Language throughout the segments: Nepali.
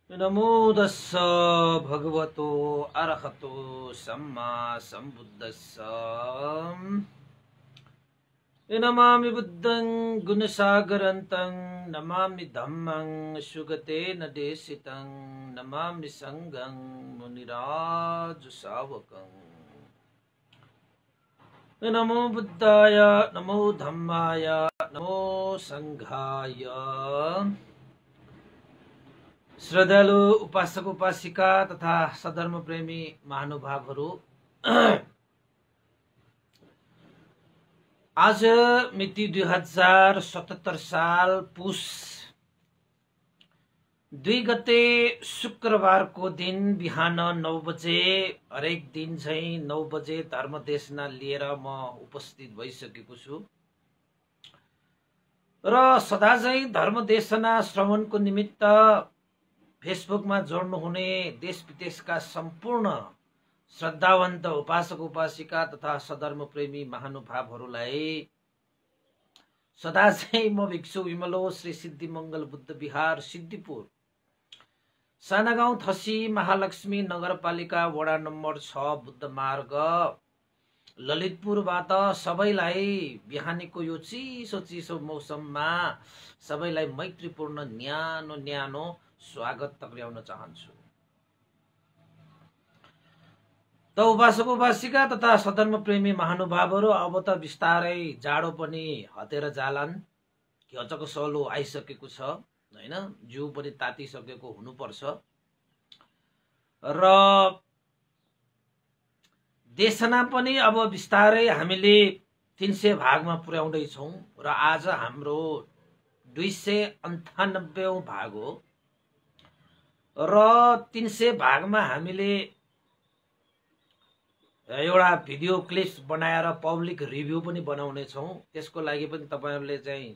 नमो तस्स भगवतो अरहतो सम्मा सम्बुद्धस्स। नमामि बुद्धं गुणसागरन्तं नमामि धम्मं सुगतेन देशितं नमामि संघं मुनिराज शावकं। नमो बुद्धाय नमो धम्माय नमो संघाय। श्रद्धालु उपासक उपासिका तथा सधर्म प्रेमी महानुभावहरू, आज मिति 2077 साल पुष 2 गते शुक्रबारको दिन बिहान 9 बजे, हरेक दिन चाहिँ 9 बजे धर्मदेशना लिएर म उपस्थित भइसकेको छु र सदा चाहिँ धर्मदेशना श्रवणको निमित्त फेसबुकमा जोड्नुहुने देश विदेशका सम्पूर्ण श्रद्धावन्त उपासक उपासिका तथा सधर्म प्रेमी महानुभावहरूलाई सदा चाहिँ म भिक्षु विमलो श्री सिद्धिमंगल बुद्ध विहार सिद्धिपुर साना गाउँ थसी महालक्ष्मी नगरपालिका वडा नम्बर 6 बुद्ध मार्ग ललितपुरबाट सबैलाई बिहानीको यो चिसो चिसो मौसममा सबैलाई मैत्रीपूर्ण न्यानो न्यानो स्वागत टक्र्याउन चाहन्छु। त उपासक उपासिका तथा सधर्म प्रेमी महानुभावहरू, अब त बिस्तारै जाडो पनि हटेर जालान्। घचको सलो आइसकेको छ हैन, जिउ पनि तातिसकेको हुनुपर्छ र देशना पनि अब बिस्तारै हामीले 300 भागमा पुर्याउँदै छौं र आज हाम्रो 298औं भाग हो र 300 भागमा हामीले एउटा भिडियो क्लिप्स बनाएर पब्लिक रिभ्यू पनि बनाउने छौं। त्यसको लागि पनि तपाईहरुले चाहिँ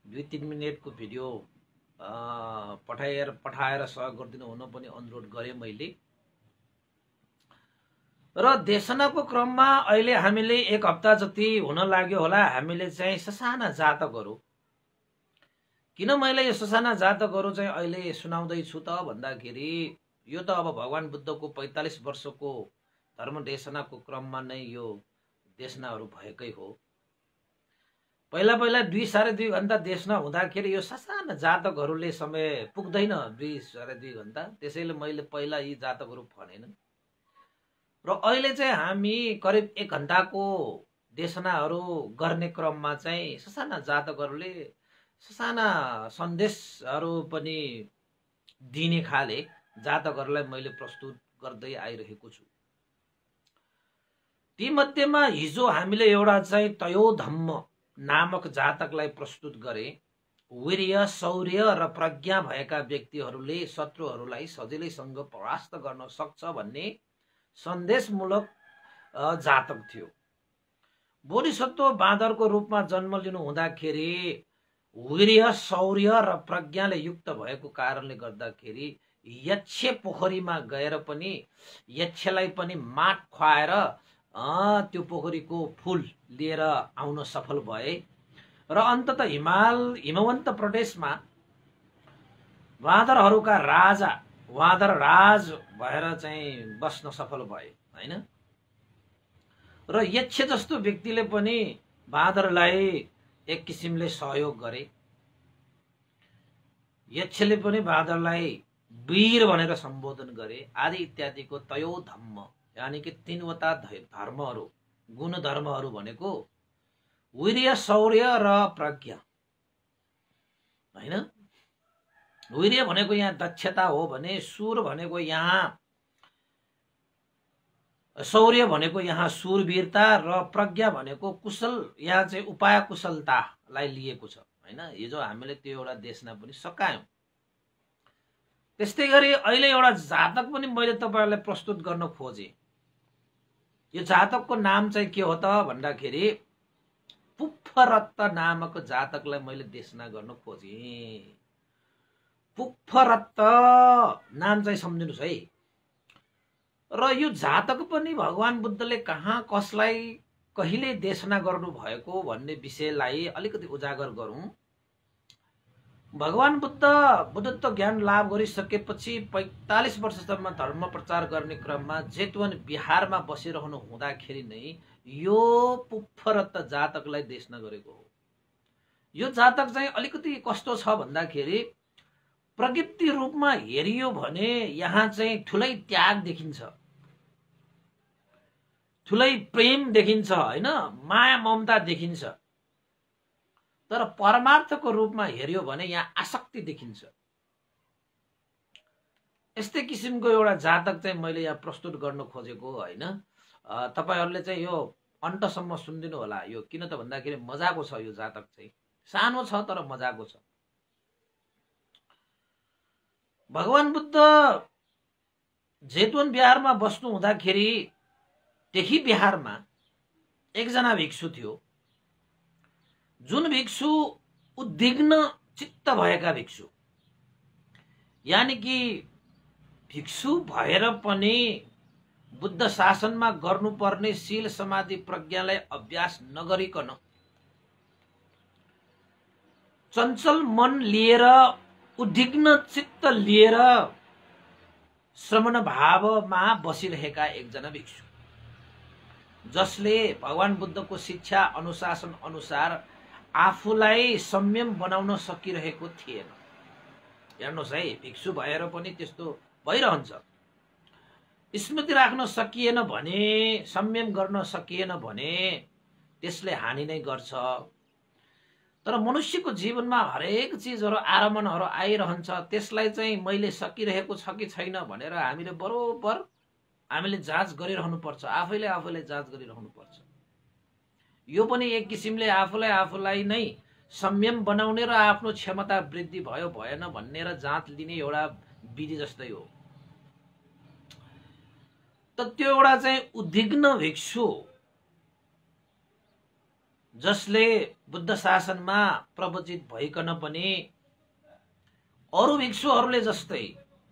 2-3 मिनेटको भिडियो पठाएर सहयोग गरिदिनु हुन पनि अनुरोध गरे मैले। र देशनाको क्रममा अहिले हामीले 1 हप्ता जति हुन लाग्यो होला हामीले चाहिँ ससाना जातकहरू, किन मैले यो ससाना जातकहरू चाहिँ अहिले सुनाउँदै छु त भन्दाखेरि यो त अब भगवान बुद्धको 45 वर्षको धर्म देशनाको क्रममा नै यो देशनाहरू भएकै हो। पहिला 2-2.5 घण्टा देशना हुँदाखेरि यो ससाना जातकहरूले समय पुग्दैन 2-2.5 घण्टा, त्यसैले मैले पहिला यी जातकहरू भनेन र अहिले चाहिँ हामी करिब 1 घण्टाको देशनाहरू गर्ने क्रममा चाहिँ ससाना जातकहरूले ससाना सन्देशहरू पनि दिने खाले जातकहरूलाई मैले प्रस्तुत गर्दै आइरहेको छु। ती मध्येमा हिजो हामीले एउटा चाहिँ तयोधम्म नामक जातकलाई प्रस्तुत गरे। वीर्य, शौर्य र प्रज्ञा भएका व्यक्तिहरूले शत्रुहरूलाई सजिलैसँग परास्त गर्न सक्छ भन्ने सन्देशमूलक जातक थियो। बोधिसत्व बाँदरको रूपमा जन्म लिनु हुँदाखेरि वीर्य, शौर्य र प्रज्ञाले युक्त भएको कारणले गर्दाखेरि यक्ष पोखरीमा गएर पनि यक्षलाई पनि माट खुवाएर त्यो पोखरीको फूल लिएर आउन सफल भए र अन्तत हिमवन्त प्रदेशमा बाँदरहरूका राजा वादर राज भएर चाहिँ बस्न सफल भए हैन। र यक्ष जस्तो व्यक्तिले पनि बाँदरलाई एक किसिमले सहयोग गरे। यक्षले पनि बाँदरलाई वीर भनेर सम्बोधन गरे आदि इत्यादिको तयोधम्म, यानी कि 3वटा धर्महरू, गुण धर्महरू भनेको वीर्य, शौर्य र प्रज्ञा हैन। वीर्य भनेको यहाँ दक्षता हो भने शूर भनेको यहाँ शौर्य भनेको यहाँ शूरवीरता र प्रज्ञा भनेको कुशल, यहाँ चाहिँ उपाय कुशलतालाई लिएको छ हैन। हिजो हामीले त्यो एउटा देशना पनि सकायौं। त्यस्तै गरी अहिले एउटा जातक पनि मैले तपाईहरुलाई प्रस्तुत गर्न खोजे। यो जातकको नाम चाहिँ के हो त भन्दाखेरि पुष्परत्त नामक जातकलाई मैले देशना गर्न खोजे। पुष्परत्त नाम चाहिँ सम्झिनुस् है। र यो जातक पनि भगवान बुद्धले कहाँ कसलाई कहिले देशना गर्नु भएको भन्ने विषयलाई अलिकति उजागर गरौं। भगवान बुद्धत्व ज्ञान लाभ गरिसकेपछि 45 वर्षसम्म धर्म प्रचार गर्ने क्रममा जेतवन बिहारमा बसिरहनु हुँदाखेरि नै यो पुफरत जातकलाई देशना गरेको हो। यो जातक चाहिँ अलिकति कस्तो छ भन्दाखेरि प्रकृति रूपमा हेरियो भने यहाँ चाहिँ ठुलै त्याग देखिन्छ, ठुलै प्रेम देखिन्छ, हैन, माया ममता देखिन्छ। तर परमार्थको रूपमा हेर्यो भने यहाँ आसक्ति देखिन्छ। यस्तै किसिमको एउटा जातक चाहिँ मैले यहाँ प्रस्तुत गर्न खोजेको हैन। तपाईहरुले चाहिँ यो अन्तसम्म सुनिदिनु होला। यो किन त भन्दाखेरि मजाको छ। यो जातक चाहिँ सानो छ तर मजाको छ। भगवान बुद्ध जेतवन बिहारमा बस्नु हुँदाखेरि त्यही बिहारमा एकजना भिक्षु थियो, जुन भिक्षु उद्विग्न चित्त भएका भिक्षु, यानी कि भिक्षु भएर पनि बुद्ध शासनमा गर्नुपर्ने शील समाधि प्रज्ञालाई अभ्यास नगरिकन चञ्चल मन लिएर उद्विग्न चित्त लिएर श्रमण भावमा बसिरहेका एकजना भिक्षु, जसले भगवान बुद्धको शिक्षा अनुशासन अनुसार आफूलाई संयम बनाउन सकिरहेको थिएन। हेर्नुहोस् है, भिक्षु भएर पनि त्यस्तो भइरहन्छ। स्मृति राख्न सकिएन भने, संयम गर्न सकिएन भने त्यसले हानि नै गर्छ। तर मनुष्यको जीवनमा हरेक चीजहरु आरमणहरु आइरहन्छ, त्यसलाई चाहिँ मैले सकिरहेको छ कि छैन भनेर हामीले बरोबर हामीले जाँच गरिरहनु पर्छ, आफैले आफैले जाँच गरिरहनु पर्छ। यो पनि एक किसिमले आफूलाई नै संयम बनाउने र आफ्नो क्षमता वृद्धि भयो भएन भन्ने र जाँच लिने एउटा विधि जस्तै हो। त त्यो एउटा चाहिँ उद्विग्न भिक्षु, जसले बुद्ध शासनमा प्रवचित भइकन पनि अरु भिक्षुहरूले जस्तै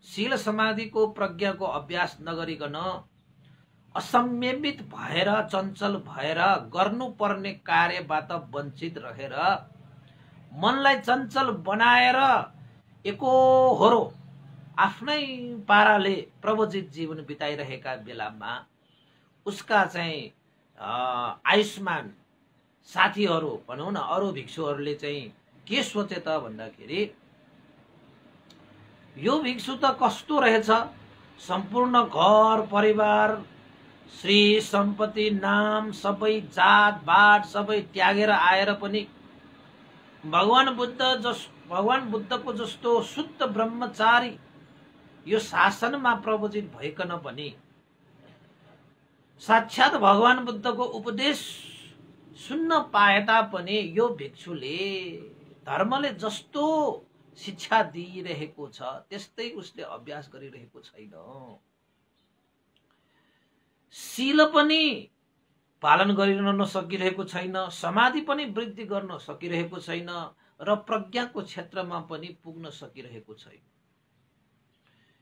शील समाधिको प्रज्ञाको अभ्यास नगरिकन असंयमित भएर चञ्चल भएर गर्नुपर्ने कार्यबाट वञ्चित रहेर मनलाई चञ्चल बनाएर एकोहोरो आफ्नै पाराले प्रवचित जीवन बिताइरहेका बेलामा उसका चाहिँ आयुष्मान साथीहरू भनौं न, अरु भिक्षुहरूले चाहिँ के सोचे त भन्दाखेरि यो भिक्षु त कस्तो रहेछ, सम्पूर्ण घर परिवार श्री सम्पत्ति नाम सबै जात बाट सबै त्यागेर आएर पनि भगवान बुद्धको जस्तो शुद्ध ब्रह्मचारी यो शासनमा प्रवचित भइकन पनि साक्षात भगवान बुद्धको उपदेश सुन्न पाए तापनि यो भिक्षुले धर्मले जस्तो शिक्षा दिइरहेको छ त्यस्तै उसले अभ्यास गरिरहेको छैन। शील पनि पालन गरिरहन सकिरहेको छैन, समाधि पनि वृद्धि गर्न सकिरहेको छैन र प्रज्ञाको क्षेत्रमा पनि पुग्न सकिरहेको छैन।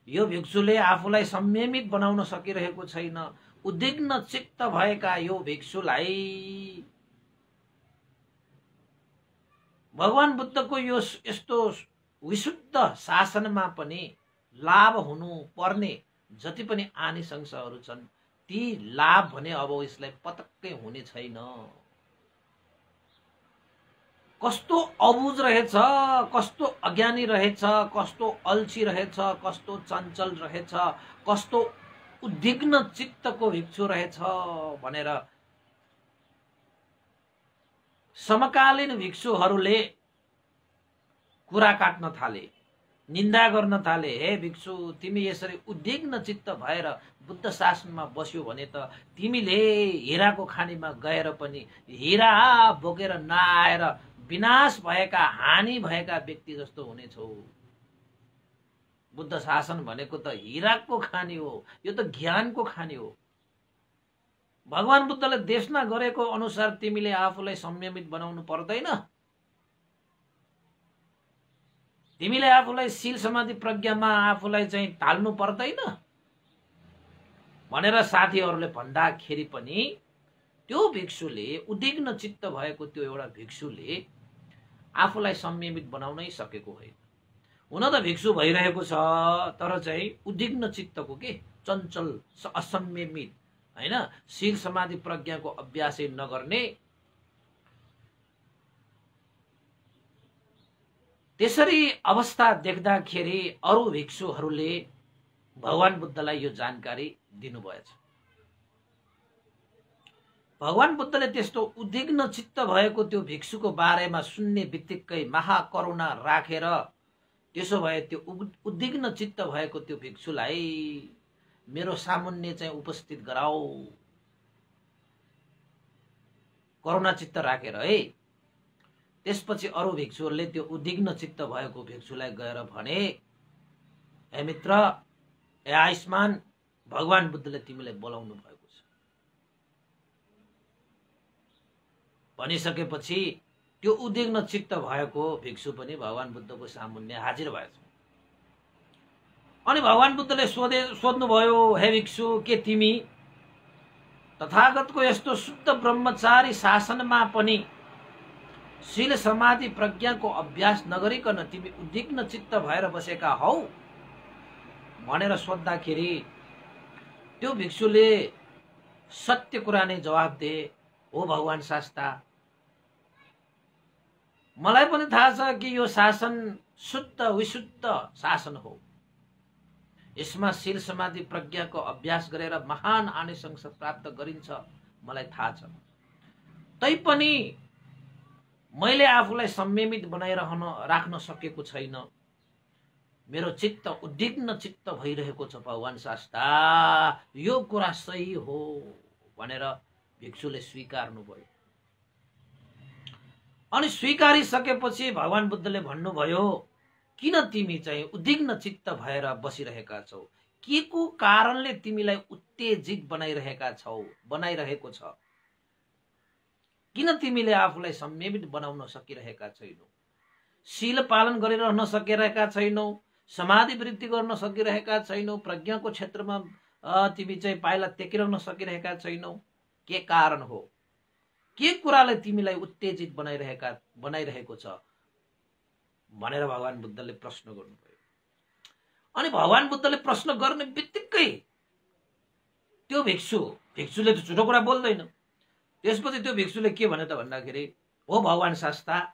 यो भिक्षुले आफूलाई संयमित बनाउन सकिरहेको छैन। उद्विग्न चित्त भएका यो भिक्षुलाई भगवान बुद्धको यो यस्तो विशुद्ध शासनमा पनि लाभ हुनु पर्ने जति पनि आनिसंशहरू छन् ती लाभ भने अब यसलाई पटक्कै हुने छैन। कस्तो अबुझ रहेछ, कस्तो अज्ञानी रहेछ, कस्तो अल्छी रहेछ, कस्तो चञ्चल रहेछ, कस्तो उद्विग्न चित्तको भिक्षु रहेछ भनेर समकालीन भिक्षुहरूले कुरा काट्न थाले, निन्दा गर्न थाले। हे भिक्षु, तिमी यसरी उद्विग्न चित्त भएर बुद्ध शासनमा बस्यो भने त तिमीले हीराको खानीमा गएर पनि हीरा बोकेर नआएर विनाश भएका हानि भएका व्यक्ति जस्तो हुनेछौ। बुद्ध शासन भनेको त हीराको खानी हो, यो त ज्ञानको खानी हो। भगवान बुद्धले देशना गरेको अनुसार तिमीले आफूलाई संयमित बनाउनु पर्दैन, तिमीले आफूलाई शील समाधि प्रज्ञामा आफूलाई चाहिँ ढाल्नु पर्दैन भनेर साथीहरूले भन्दाखेरि पनि त्यो भिक्षुले, उद्विग्न चित्त भएको त्यो एउटा भिक्षुले आफूलाई संयमित बनाउनै सकेको होइन। हुन त भिक्षु भइरहेको छ, तर चाहिँ उद्विग्न चित्तको के चञ्चल असंयमित हैन, शील समाधि प्रज्ञाको अभ्यासै नगर्ने, त्यसरी अवस्था देख्दाखेरि अरू भिक्षुहरूले भगवान बुद्धलाई यो जानकारी दिनुभएछ। भगवान बुद्धले त्यस्तो उद्विग्न चित्त भएको त्यो भिक्षुको बारेमा सुन्ने बित्तिकै महाकरुणा राखेर त्यसो भए त्यो उद्विग्न चित्त भएको त्यो भिक्षुलाई मेरो सामुन्ने चाहिँ उपस्थित गराऊ, करुणा चित्त राखेर है। त्यसपछि अरू भिक्षुहरूले त्यो उद्विग्न चित्त भएको भिक्षुलाई गएर भने, हे मित्र, हे आयुष्मान, भगवान बुद्धले तिमीलाई बोलाउनु भएको छ। भनिसकेपछि त्यो उद्विग्न चित्त भएको भिक्षु पनि भगवान बुद्धको सामुन्ने हाजिर भएछ। अनि भगवान बुद्धले सोध्नुभयो, हे भिक्षु, के तिमी तथागतको यस्तो शुद्ध ब्रह्मचारी शासनमा पनि शील समाधि प्रज्ञाको अभ्यास नगरिकन तिमी उद्विग्न चित्त भएर बसेका हौ भनेर सोद्धाखेरि त्यो भिक्षुले सत्य कुरा नै जवाब दिए, हो भगवान शास्ता, मलाई पनि थाहा छ कि यो शासन शुद्ध विशुद्ध शासन हो। यसमा शील समाधि प्रज्ञाको अभ्यास गरेर महान आनिसंस प्राप्त गरिन्छ, मलाई थाहा छ। तैपनि मैले आफूलाई संयमित राख्न सकेको छैन। मेरो चित्त उद्विग्न चित्त भइरहेको छ भगवान शास्ता, यो कुरा सही हो भनेर भिक्षुले स्वीकार्नुभयो। अनि स्वीकारिसकेपछि भगवान बुद्धले भन्नुभयो, किन तिमी चाहिँ उद्विग्न चित्त भएर बसिरहेका छौ? के को कारणले तिमीलाई उत्तेजित बनाइरहेको छ? किन तिमीले आफूलाई संयमित बनाउन सकिरहेका छैनौ? शील पालन गरिरहन सकिरहेका छैनौ, समाधि वृद्धि गर्न सकिरहेका छैनौ, प्रज्ञाको क्षेत्रमा तिमी चाहिँ पाइला टेकिरहन सकिरहेका छैनौ। के कारण हो? के कुराले तिमीलाई उत्तेजित बनाइरहेको छ भनेर भगवान बुद्धले प्रश्न गर्नुभयो। अनि भगवान बुद्धले प्रश्न गर्ने बित्तिकै त्यो भिक्षुले त झुटो कुरा बोल्दैन। त्यसपछि त्यो भिक्षुले के भने त भन्दाखेरि, हो भगवान शास्ता,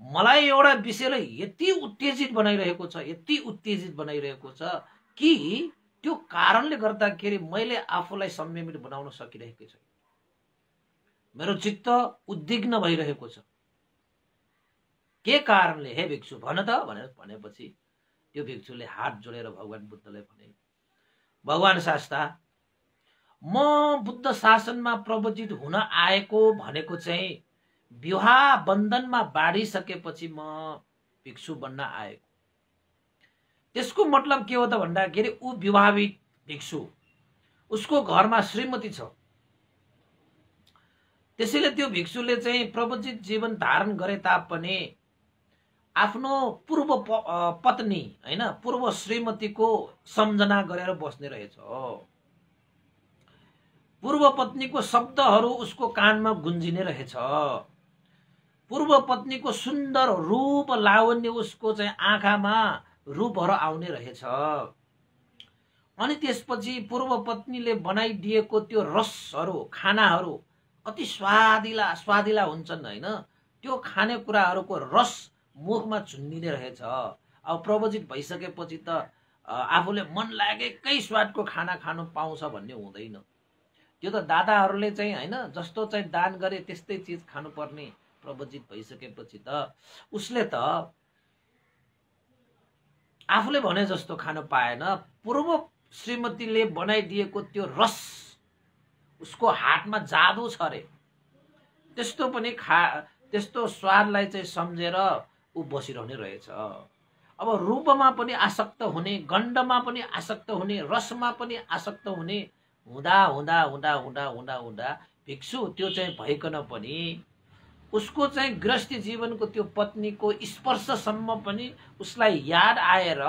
मलाई एउटा विषयलाई यति उत्तेजित बनाइरहेको छ कि त्यो कारणले गर्दाखेरि मैले आफूलाई संयमित बनाउन सकिरहेको छैन। मेरो चित्त उद्विग्न भइरहेको छ। के कारणले हे भिक्षु भन त भनेर भनेपछि त्यो भिक्षुले हात जोडेर भगवान बुद्धलाई भने, भगवान शास्ता, म बुद्ध शासनमा प्रवचित हुन आएको भनेको चाहिँ विवाह बन्धनमा बाँडिसकेपछि म भिक्षु बन्न आएको। त्यसको मतलब के हो त भन्दाखेरि ऊ विवाहित भिक्षु, उसको घरमा श्रीमती छ। त्यसैले त्यो भिक्षुले चाहिँ प्रवचित जीवन धारण गरे तापनि आफ्नो पूर्व पत्नी हैन, पूर्व श्रीमतीको सम्झना गरेर बस्ने रहेछ। पूर्व पत्नीको शब्दहरू उसको कानमा गुन्जिने रहेछ। पूर्व पत्नीको सुन्दर रूप लावण्य उसको चाहिँ आँखामा रूपहरू आउने रहेछ। अनि त्यसपछि पूर्व पत्नीले बनाइदिएको त्यो रसहरू, खानाहरू कति स्वादिला हुन्छन् हैन, त्यो खानेकुराहरूको रस मुखमा झुन्डिने रहेछ। अब प्रवचित भइसकेपछि त आफूले मन लागेकै स्वादको खाना खानु पाउँछ भन्ने हुँदैन। त्यो त दादाहरूले चाहिँ हैन, जस्तो चाहिँ दान गरे त्यस्तै चिज खानुपर्ने। प्रवचित भइसकेपछि त उसले त आफूले भने जस्तो खान पाएन। पूर्व श्रीमतीले बनाइदिएको त्यो रस उसको हातमा जादु छ रे। त्यस्तो पनि त्यस्तो स्वादलाई चाहिँ सम्झेर ऊ बसिरहने रहेछ। अब रूपमा पनि आसक्त हुने, गन्धमा पनि आसक्त हुने, रसमा पनि आसक्त हुने हुँदा हुँदा हुँदा हुँदा हुँदा हुँदा भिक्षु त्यो चाहिँ भइकन पनि उसको चाहिँ गृहस्थी जीवनको त्यो पत्नीको स्पर्शसम्म पनि उसलाई याद आएर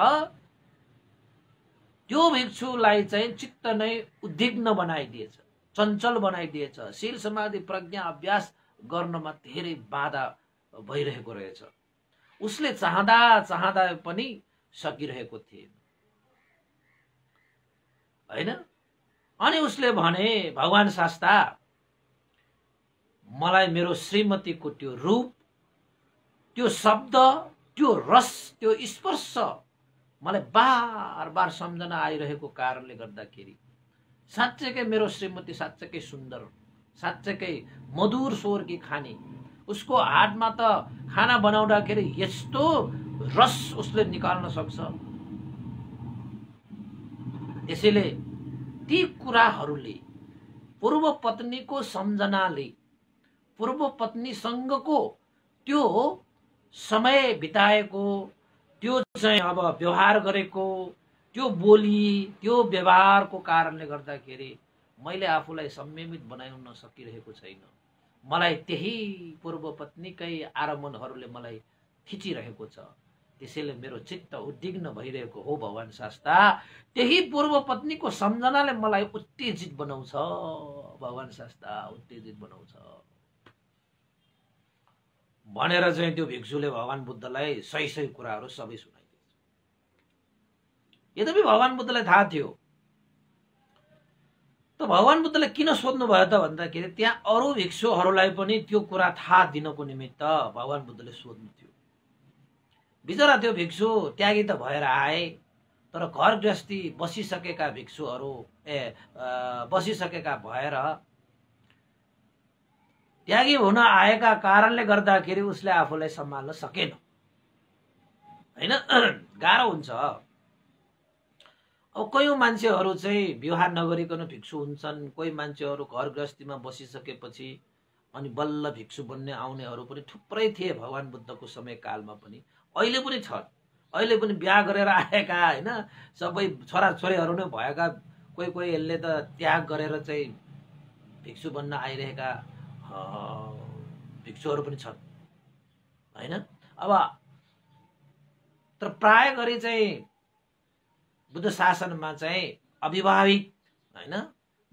त्यो भिक्षुलाई चाहिँ चित्त नै उद्विग्न बनाइदिएछ, चञ्चल बनाइदिएछ। शील समाधि प्रज्ञा अभ्यास गर्नमा धेरै बाधा भइरहेको रहेछ। उसले चाहँदा चाहँदा पनि सकिरहेको थिएन, हैन? अनि उसले भने, भगवान शास्ता, मलाई मेरो श्रीमतीको त्यो रूप, त्यो शब्द, त्यो रस, त्यो स्पर्श मलाई बार बार सम्झना आइरहेको कारणले गर्दाखेरि साँच्चैकै मेरो श्रीमती साँच्चैकै सुन्दर, साँच्चैकै मधुर स्वरकी खानी। उसको हातमा त खाना बनाउँदाखेरि यस्तो रस उसले निकाल्न सक्छ। त्यसैले ती कुराहरूले, पूर्व पत्नीको सम्झनाले, पूर्व पत्नीसँगको त्यो समय बिताएको, त्यो चाहिँ अब व्यवहार गरेको, त्यो बोली, त्यो व्यवहारको कारणले गर्दाखेरि मैले आफूलाई संयमित बनाउन सकिरहेको छैन। मलाई त्यही पूर्व पत्नीकै आरमणहरूले मलाई खिचिरहेको छ। त्यसैले मेरो चित्त उद्विग्न भइरहेको हो भगवान शास्ता। त्यही पूर्व पत्नीको सम्झनाले मलाई उत्तेजित बनाउँछ भगवान शास्ता, उत्तेजित बनाउँछ भनेर चाहिँ त्यो भिक्षुले भगवान बुद्धलाई सही सही कुराहरू सबै सुनाइदिन्छ। यद्यपि भगवान बुद्धलाई थाहा थियो। त भगवान बुद्धले किन सोध्नु भयो त भन्दाखेरि त्यहाँ अरू भिक्षुहरूलाई पनि त्यो कुरा थाहा दिनको निमित्त भगवान बुद्धले सोध्नु थियो। बिचरा त्यो भिक्षु त्यागी त भएर आए, तर घर गृहस्थी बसिसकेका भिक्षुहरू बसिसकेका भएर त्यागी हुन आएका कारणले गर्दाखेरि उसले आफूलाई सम्हाल्न सकेन, हैन? गाह्रो हुन्छ। अब कोही मान्छेहरू चाहिँ विवाह नगरिकन भिक्षु हुन्छन्, कोही मान्छेहरू घर गृहस्थीमा बसिसकेपछि अनि बल्ल भिक्षु बन्ने आउनेहरू पनि थुप्रै थिए भगवान बुद्धको समयकालमा पनि, अहिले पनि छन्। अहिले पनि बिहा गरेर आएका, हैन, सबै छोराछोरीहरू नै भएका कोही कोही यसले त त्याग गरेर चाहिँ भिक्षु बन्न आइरहेका भिक्षुहरू पनि छन्, हैन? अब तर प्राय गरी चाहिँ बुद्ध शासनमा चाहिँ अविवाहित, हैन,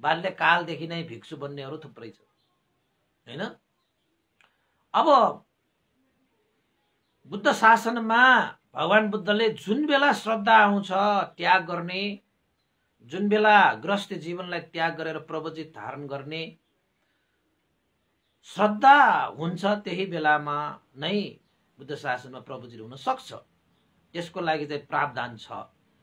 बाल्यकालदेखि नै भिक्षु बन्नेहरू थुप्रै छ, हैन? अब बुद्ध शासनमा भगवान बुद्धले जुन बेला श्रद्धा आउँछ त्याग गर्ने, जुन बेला गृहस्थ जीवनलाई त्याग गरेर प्रवचित धारण गर्ने श्रद्धा हुन्छ, त्यही बेलामा नै बुद्ध शासनमा प्रवचित हुन सक्छ। त्यसको लागि चाहिँ प्रावधान छ।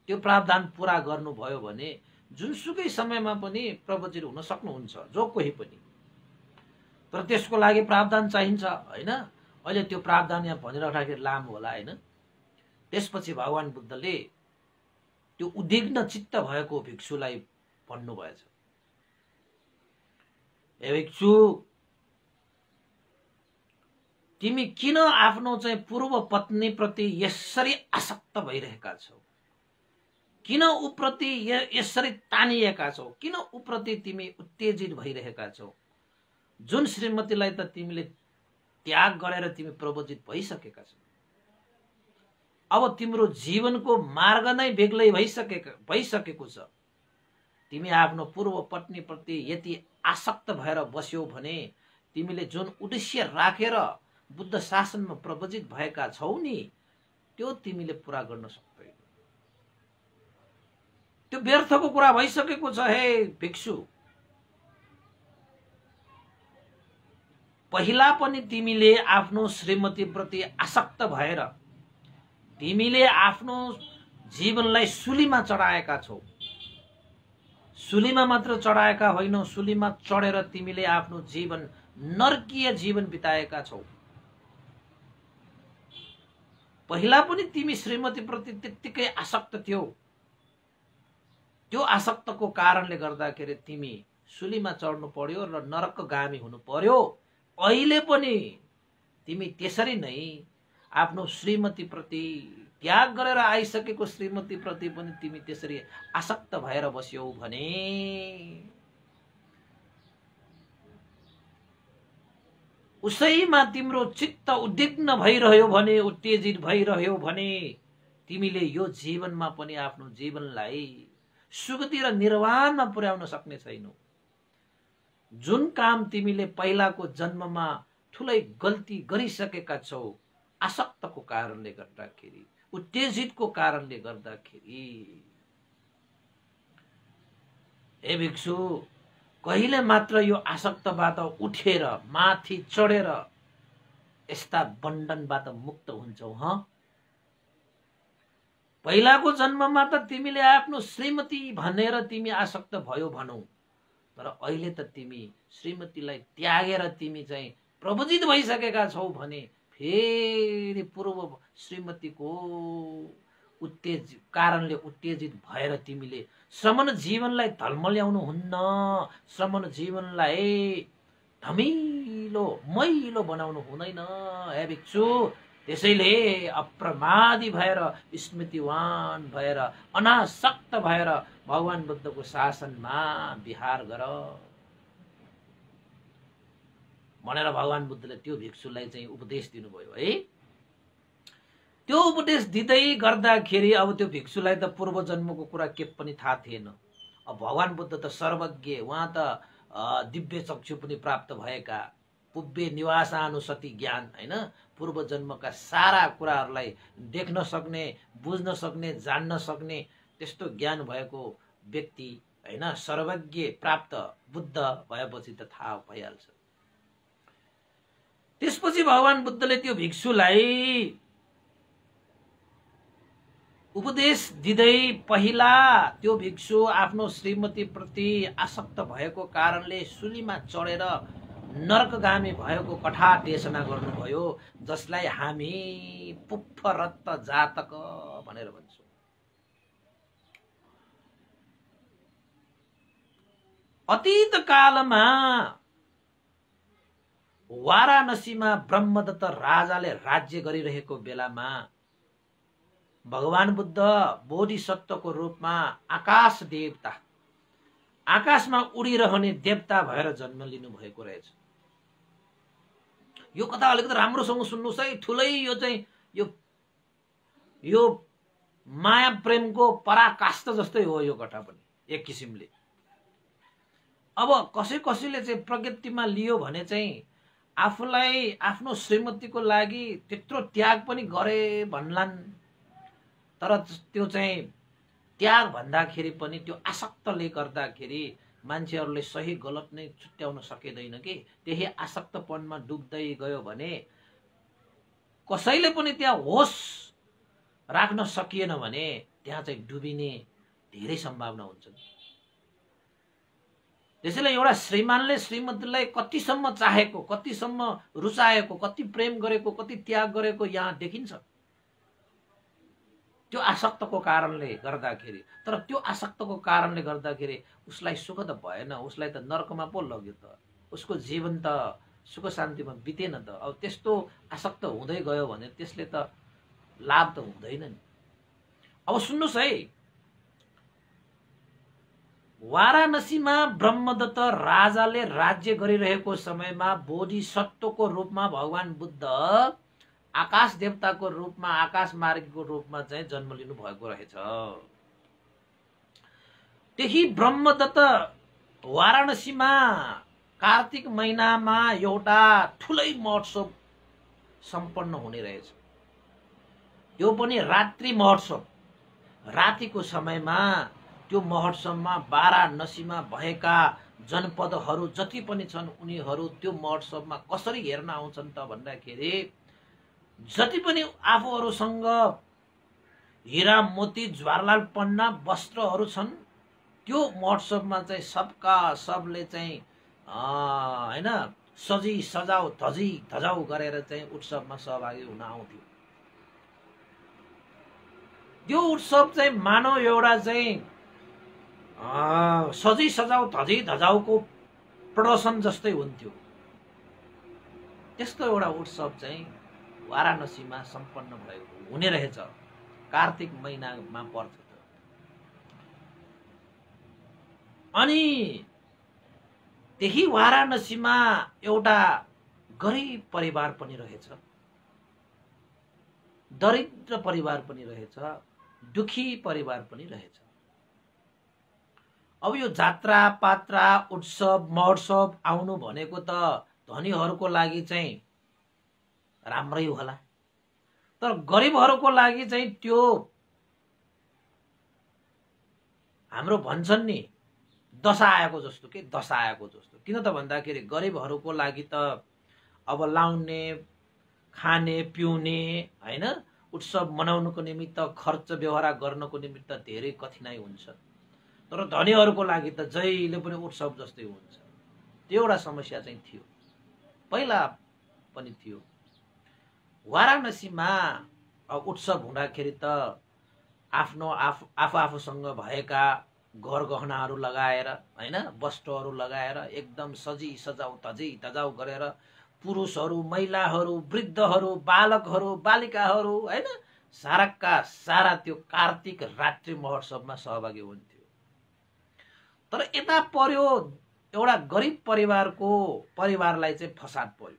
त्यो प्रावधान पूरा गर्नुभयो भने जुनसुकै समयमा पनि प्रवचित हुन सक्नुहुन्छ, जो कोही पनि। तर त्यसको लागि प्रावधान चाहिन्छ, हैन? अहिले त्यो प्रावधान यहाँ भनिराख्दाखेरि लामो होला, हैन? त्यसपछि भगवान बुद्धले त्यो उद्विग्न चित्त भएको भिक्षुलाई भन्नुभएछ, हे भिक्षु, तिमी किन आफ्नो चाहिँ पूर्व पत्नी प्रति यसरी आसक्त भइरहेका छौ? किन उप्रति यसरी तानिएका छौ? किन उप्रति तिमी उत्तेजित भइरहेका छौ? जुन श्रीमतीलाई त तिमीले त्याग गरेर तिमी प्रवचित भइसकेका छौ। अब तिम्रो जीवनको मार्ग नै बेग्लै भइसकेको छ। तिमी आफ्नो पूर्व पत्नी प्रति यति आसक्त भएर बस्यौ भने तिमीले जुन उद्देश्य राखेर बुद्ध शासनमा प्रवचित भएका छौ नि, त्यो तिमीले पूरा गर्न सक्दैन। त्यो व्यर्थको कुरा भइसकेको छ। हे भिक्षु, पहिला पनि तिमीले आफ्नो श्रीमती प्रति आसक्त भएर तिमीले आफ्नो जीवनलाई सुलीमा चढाएका छौ। सुलीमा मात्र चढाएका होइनौ, सुलीमा चढेर तिमीले आफ्नो जीवन नरकीय जीवन बिताएका छौ। पहिला पनि तिमी श्रीमती प्रति त्यत्तिकै आसक्त थियौ। त्यो आसक्तको कारणले गर्दाखेरि तिमी सुलीमा चढ्नु पर्यो र नरकगामी हुनु पर्यो। अहिले पनि तिमी त्यसरी नै आफ्नो श्रीमती प्रति, त्याग गरेर आइसकेको श्रीमती प्रति पनि तिमी त्यसरी आसक्त भएर बस्यौ भने उसैमा तिम्रो चित्त उद्विग्न भइरह्यो भने, उत्तेजित भइरह्यो भने तिमीले यो जीवनमा पनि आफ्नो जीवनलाई सुगति र निर्वाणमा पुर्याउन सक्ने छैनौ। जुन काम तिमीले पहिलाको जन्ममा ठुलै गल्ती गरिसकेका छौ आसक्तको कारणले गर्दाखेरि, उत्तेजितको कारणले गर्दाखेरि। हे भिक्षु, कहिले मात्र यो आसक्तबाट उठेर माथि चढेर यस्ता बन्धनबाट मुक्त हुन्छौ? पहिलाको जन्ममा त तिमीले आफ्नो श्रीमती भनेर तिमी आसक्त भयो भनौ, तर अहिले त तिमी श्रीमतीलाई त्यागेर तिमी चाहिँ प्रवजित भइसकेका छौ भने फेरि पूर्व श्रीमतीको कारणले उत्तेजित भएर तिमीले श्रमण जीवनलाई धल्मल्याउनु हुन्न, श्रमण जीवनलाई धमिलो मैलो बनाउनु हुँदैन हे भिक्षु। त्यसैले अप्रमादी भएर, स्मृतिवान भएर, अनासक्त भएर भगवान बुद्धको शासनमा विहार गर भनेर भगवान बुद्धले त्यो भिक्षुलाई चाहिँ उपदेश दिनुभयो है। त्यो उपदेश दिँदै गर्दाखेरि अब त्यो भिक्षुलाई त पूर्व जन्मको कुरा के पनि थाहा थिएन। अब भगवान बुद्ध त सर्वज्ञ, उहाँ त दिव्य चक्षु पनि प्राप्त भएका, पुव्य निवासानुसति ज्ञान हैन, पूर्व जन्मका सारा कुराहरूलाई देख्न सक्ने, बुझ्न सक्ने, जान्न सक्ने त्यस्तो ज्ञान भएको व्यक्ति हैन, सर्वज्ञ प्राप्त बुद्ध भएपछि त थाहा भइहाल्छ। त्यसपछि भगवान बुद्धले त्यो भिक्षुलाई उपदेश दिँदै पहिला त्यो भिक्षु आफ्नो श्रीमती प्रति आसक्त भएको कारणले सुलीमा चढेर नरकगामी भएको कथा देशना गर्नुभयो, जसलाई हामी पुफ्फरत्त जातक भनेर भन्छौँ। अतीत कालमा वाराणसीमा ब्रह्मदत्त राजाले राज्य गरिरहेको बेलामा भगवान बुद्ध बोधिसत्वको रूपमा आकाश देवता, आकाशमा उडिरहने देवता भएर जन्म लिनु भएको रहेछ। यो कथा अलिकति राम्रोसँग सुन्नुहोस् है, ठुलै यो चाहिँ यो माया प्रेमको पराकाष्ठ जस्तै हो यो कथा पनि एक किसिमले। अब कसैले चाहिँ प्रगतिमा लियो भने चाहिँ आफूलाई आफ्नो श्रीमतीको लागि त्यत्रो त्याग पनि गरे भन्लान्, तर त्यो चाहिँ त्याग भन्दाखेरि पनि त्यो आसक्तले गर्दाखेरि मान्छेहरूले सही गलत नै छुट्याउन सकिँदैन कि। त्यही आसक्तपनमा डुब्दै गयो भने कसैले पनि त्यहाँ होस राख्न सकिएन भने त्यहाँ चाहिँ डुबिने धेरै सम्भावना हुन्छ। त्यसैले एउटा श्रीमानले श्रीमतीलाई कतिसम्म चाहेको, कतिसम्म रुचाएको, कति प्रेम गरेको, कति त्याग गरेको यहाँ देखिन्छ त्यो आसक्तको कारणले गर्दाखेरि। तर त्यो आसक्तको कारणले गर्दाखेरि उसलाई सुख त भएन, उसलाई त नरकमा पो लग्यो त, उसको जीवन त सुख शान्तिमा बितेन त। अब त्यस्तो आसक्त हुँदै गयो भने त्यसले त लाभ त हुँदैन नि। अब सुन्नुहोस् है, वाराणसीमा ब्रह्मदत्त राजाले राज्य गरिरहेको समयमा बोधिसत्वको रूपमा भगवान बुद्ध आकाश देवताको रूपमा, आकाश मार्गीको रूपमा चाहिँ जन्म लिनु भएको रहेछ। त्यही ब्रह्मदत्त वाराणसीमा कार्तिक महिनामा एउटा ठुलै महोत्सव सम्पन्न हुने रहेछ। यो पनि रात्रि महोत्सव। रातिको समयमा त्यो महोत्सवमा वाराणसीमा भएका जनपदहरू जति पनि छन् उनीहरू त्यो महोत्सवमा कसरी हेर्न आउँछन् त भन्दाखेरि जति पनि आफूहरूसँग हीरा मोती ज्वारलाल पन्ना वस्त्रहरू छन् त्यो महोत्सवमा चाहिँ सबका सबले चाहिँ हैन सजी सजाउ धजी धजाउ गरेर चाहिँ उत्सवमा सहभागी हुन आउँथ्यो। त्यो उत्सव चाहिँ मानव एउटा चाहिँ सजी सजाउ धजी धजाउको प्रदर्शन जस्तै हुन्थ्यो। त्यस्तो एउटा उत्सव चाहिँ वाराणसीमा सम्पन्न भएको हुने रहेछ। कार्तिक महिनामा पर्छ। अनि त्यही वाराणसीमा एउटा गरिब परिवार पनि रहेछ, दरिद्र परिवार पनि रहेछ, दुखी परिवार पनि रहेछ। अब यो जात्रा पात्रा उत्सव महोत्सव आउनु भनेको त धनीहरूको लागि चाहिँ राम्रै होला, तर गरिबहरूको लागि चाहिँ त्यो हाम्रो भन्छन् नि दशा आएको जस्तो के दशा आएको जस्तो। किन त भन्दाखेरि गरिबहरूको लागि त अब लाउने खाने पिउने हैन उत्सव मनाउनको निमित्त खर्च व्यवहार गर्नको निमित्त धेरै कठिनाइ हुन्छ, तर धनीहरूको लागि त जहिले पनि उत्सव जस्तै हुन्छ। त्यो एउटा समस्या चाहिँ थियो, पहिला पनि थियो। वाराणसीमा उत्सव हुँदाखेरि त आफ्नो आफूसँग भएका घर गहनाहरू लगाएर हैन वस्त्रहरू लगाएर एकदम सजी सजाउ तजी तजाउ गरेर पुरुषहरू महिलाहरू वृद्धहरू बालकहरू बालिकाहरू हैन साराका सारा त्यो कार्तिक रात्रि महोत्सवमा सहभागी हुन्थ्यो। तर यता पर्यो एउटा गरिब परिवारलाई चाहिँ फसाद पर्यो।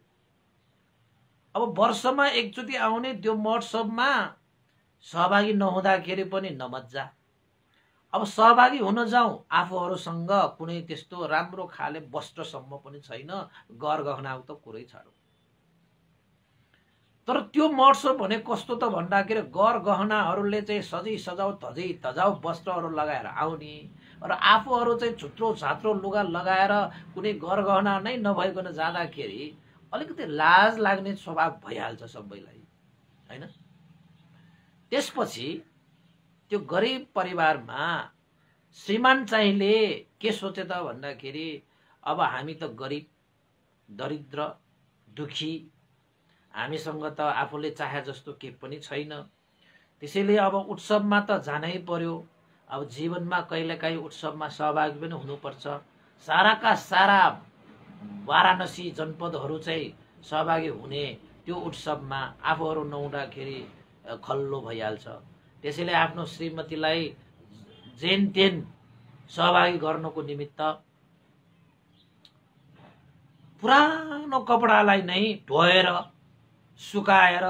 अब वर्षमा एकचोटि आउने त्यो महोत्सवमा सहभागी नहुँदाखेरि पनि नमज्जा। अब सहभागी हुन जाउँ आफूहरूसँग कुनै त्यस्तो राम्रो खाले वस्त्रसम्म पनि छैन, गरगहनाको त कुरै छाडौँ। तर त्यो महोत्सव भने कस्तो त भन्दाखेरि गरगहनाहरूले चाहिँ सजी सजाउ धजी तजाउ वस्त्रहरू लगाएर आउने र आफूहरू चाहिँ छुत्रो छात्रो लुगा लगाएर कुनै गरगहना नै नभइकन जाँदाखेरि अलिकति लाज लाग्ने स्वभाव भइहाल्छ सबैलाई हैन। त्यसपछि त्यो गरिब परिवारमा श्रीमान चाहिँले के सोचे त भन्दाखेरि अब हामी त गरिब दरिद्र दुखी, हामीसँग त आफूले चाहे जस्तो के पनि छैन, त्यसैले अब उत्सवमा त जानै पर्यो। अब जीवनमा कहिलेकाहीँ उत्सवमा सहभागी पनि हुनुपर्छ। साराका सारा वाराणसी जनपदहरू चाहिँ सहभागी हुने त्यो उत्सवमा आफूहरू नहुँदाखेरि खल्लो भइहाल्छ। त्यसैले आफ्नो श्रीमतीलाई जेन तेन सहभागी गर्नको निमित्त पुरानो कपडालाई नै धोएर सुकाएर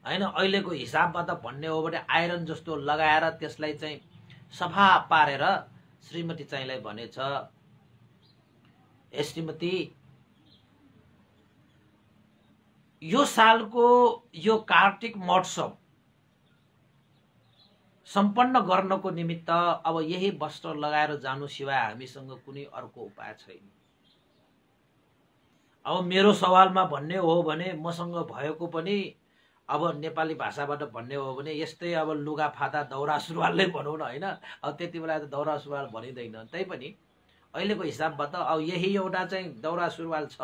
हैन अहिलेको हिसाबमा त भन्ने हो भने आइरन जस्तो लगाएर त्यसलाई चाहिँ सफा पारेर श्रीमती चाहिँलाई भनेछ, ए श्रीमती यो सालको यो कार्तिक महोत्सव सम्पन्न गर्नको निमित्त अब यही वस्त्र लगाएर जानु सिवाय हामीसँग कुनै अर्को उपाय छैन। अब मेरो सवालमा भन्ने हो भने मसँग भएको पनि अब नेपाली भाषाबाट भन्ने हो भने यस्तै अब लुगा फाटा दौरा सुरुवालले भनौँ न हैन। अब त्यति बेला त दौरा सुरुवाल भनिँदैन, तैपनि अहिलेको हिसाबबाट अब यही एउटा चाहिँ दौरा सुरुवाल छ।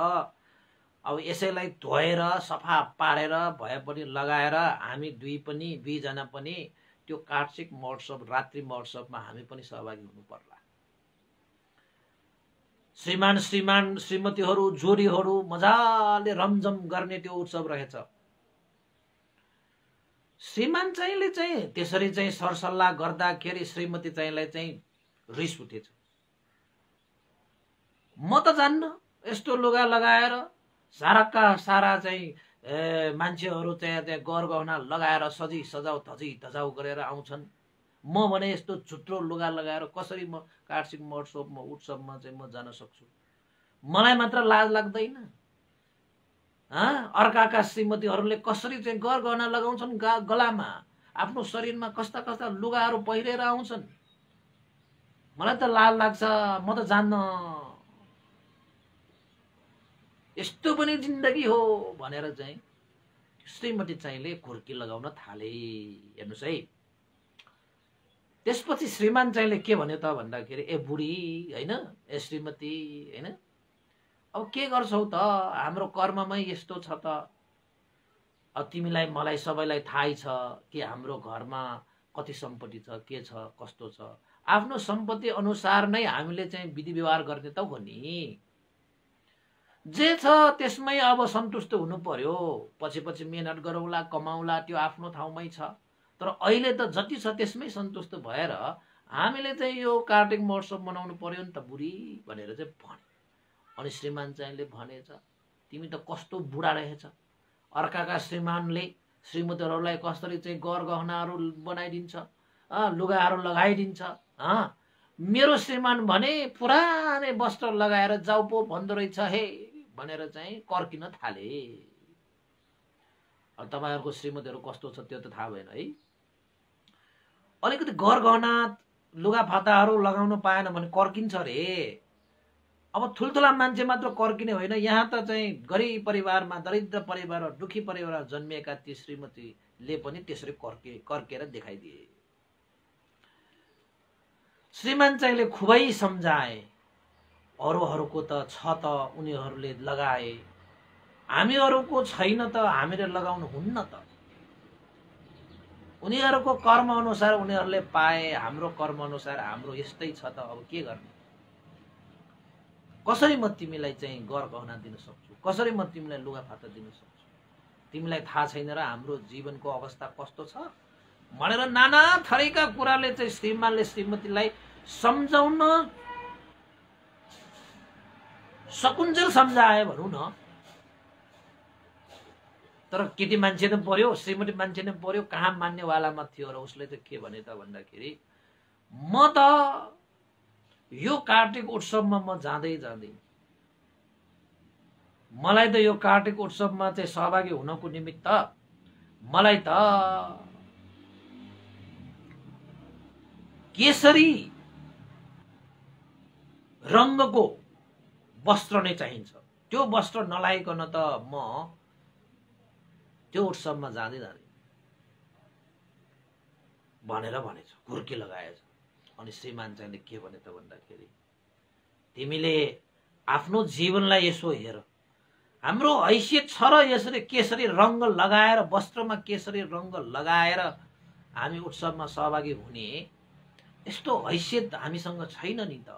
अब यसैलाई धोएर सफा पारेर भए पनि लगाएर हामी दुईजना पनि त्यो कार्तिक महोत्सव रात्रि महोत्सवमा हामी पनि सहभागी हुनु पर्ला। श्रीमान श्रीमतीहरू जोडीहरू मजाले रमझम गर्ने त्यो उत्सव रहेछ। श्रीमान चाहिँले चाहिँ त्यसरी चाहिँ सरसल्लाह गर्दाखेरि श्रीमती चाहिँलाई चाहिँ रिस उठेछ। म त जान्न यस्तो लुगा लगाएर साराका सारा चाहिँ मान्छेहरू चाहिँ त्यहाँ गरगहना लगाएर सजी सजाउ धजी धजाउ गरेर आउँछन्, म भने यस्तो छुत्रो लुगा लगाएर कसरी म कार्तिक महोत्सवमा उत्सवमा चाहिँ म जान सक्छु? मलाई मात्र लाज लाग्दैन? अर्काका श्रीमतीहरूले कसरी चाहिँ गरगहना लगाउँछन् गलामा, आफ्नो शरीरमा कस्ता कस्ता लुगाहरू पहिरेर आउँछन्, मलाई त लाज लाग्छ। म त जान्न, यस्तो पनि जिन्दगी हो भनेर चाहिँ श्रीमती चाहिँले खुर्की लगाउन थाले। हेर्नुहोस् है, त्यसपछि श्रीमान चाहिँले के भन्यो त भन्दाखेरि ए बुढी हैन, ए श्रीमती हैन, अब के गर्छौ त, हाम्रो कर्ममै यस्तो छ त। अब तिमीलाई मलाई सबैलाई थाहै छ कि हाम्रो घरमा कति सम्पत्ति छ, के छ कस्तो छ। आफ्नो सम्पत्ति अनुसार नै हामीले चाहिँ विधि व्यवहार गर्ने त हो नि। जे छ त्यसमै अब सन्तुष्ट हुनु पर्यो। पछि मेहनत गरौँला कमाउला त्यो आफ्नो ठाउँमै छ, तर अहिले त जति छ त्यसमै सन्तुष्ट भएर हामीले चाहिँ यो कार्तिक महोत्सव मनाउनु पर्यो नि त बुढी भनेर चाहिँ भने। अनि श्रीमान चाहिँले भनेछ तिमी त कस्तो बुढा रहेछ, अर्काका श्रीमानले श्रीमतीहरूलाई कसरी चाहिँ गरगहनाहरू बनाइदिन्छ, लुगाहरू लगाइदिन्छ, मेरो श्रीमान भने पुरानै वस्त्र लगाएर जाउ पो भन्दो रहेछ हे भनेर चाहिँ कर्किन थाले। अब तपाईहरुको श्रीमतीहरु कस्तो छ त्यो त थाहा भएन है। अलिकति गरगहना लुगाफाटाहरु लगाउन पाएन भने कर्किन्छ रे। अब ठुलठुला मान्छे मात्र कर्किने होइन, यहाँ त चाहिँ गरिब परिवारमा, दरिद्र परिवारमा, दुखी परिवारमा जन्मिएका ती श्रीमतीले पनि त्यसरी कर्केर देखाइदिए। श्रीमान चाहिँले खुबै सम्झाए, अरूहरूको त छ त उनीहरूले लगाए, हामीहरूको छैन त हामीले लगाउनु हुन्न त। उनीहरूको कर्म अनुसार उनीहरूले पाए, हाम्रो कर्म अनुसार हाम्रो यस्तै छ त, अब के गर्ने। कसरी म तिमीलाई चाहिँ गरगहना दिन सक्छु, कसरी म तिमीलाई लुगाफाटा दिन सक्छु, तिमीलाई थाहा छैन र हाम्रो जीवनको अवस्था कस्तो छ भनेर नाना थरीका कुराले चाहिँ श्रीमानले श्रीमतीलाई सम्झाउन सकुन्जल सम्झाए भनौँ न। तर केटी मान्छे त पर्यो, श्रीमती मान्छे नै पर्यो, कहाँ मान्नेवालामा थियो र उसले त के भने त भन्दाखेरि म त यो कार्तिक उत्सवमा म जाँदै मलाई त यो कार्तिक उत्सवमा चाहिँ सहभागी हुनको निमित्त मलाई त केसरी रङ्गको वस्त्र नै चाहिन्छ। त्यो वस्त्र नलाइकन त म त्यो उत्सवमा जाँदै भनेर भनेछ, घुर्की लगाएछ। अनि श्रीमान चाहिँले के भने त भन्दाखेरि तिमीले आफ्नो जीवनलाई यसो हेर, हाम्रो हैसियत छ र यसरी केसरी रङ्ग लगाएर, वस्त्रमा केसरी रङ्ग लगाएर हामी उत्सवमा सहभागी हुने यस्तो हैसियत हामीसँग छैन नि त।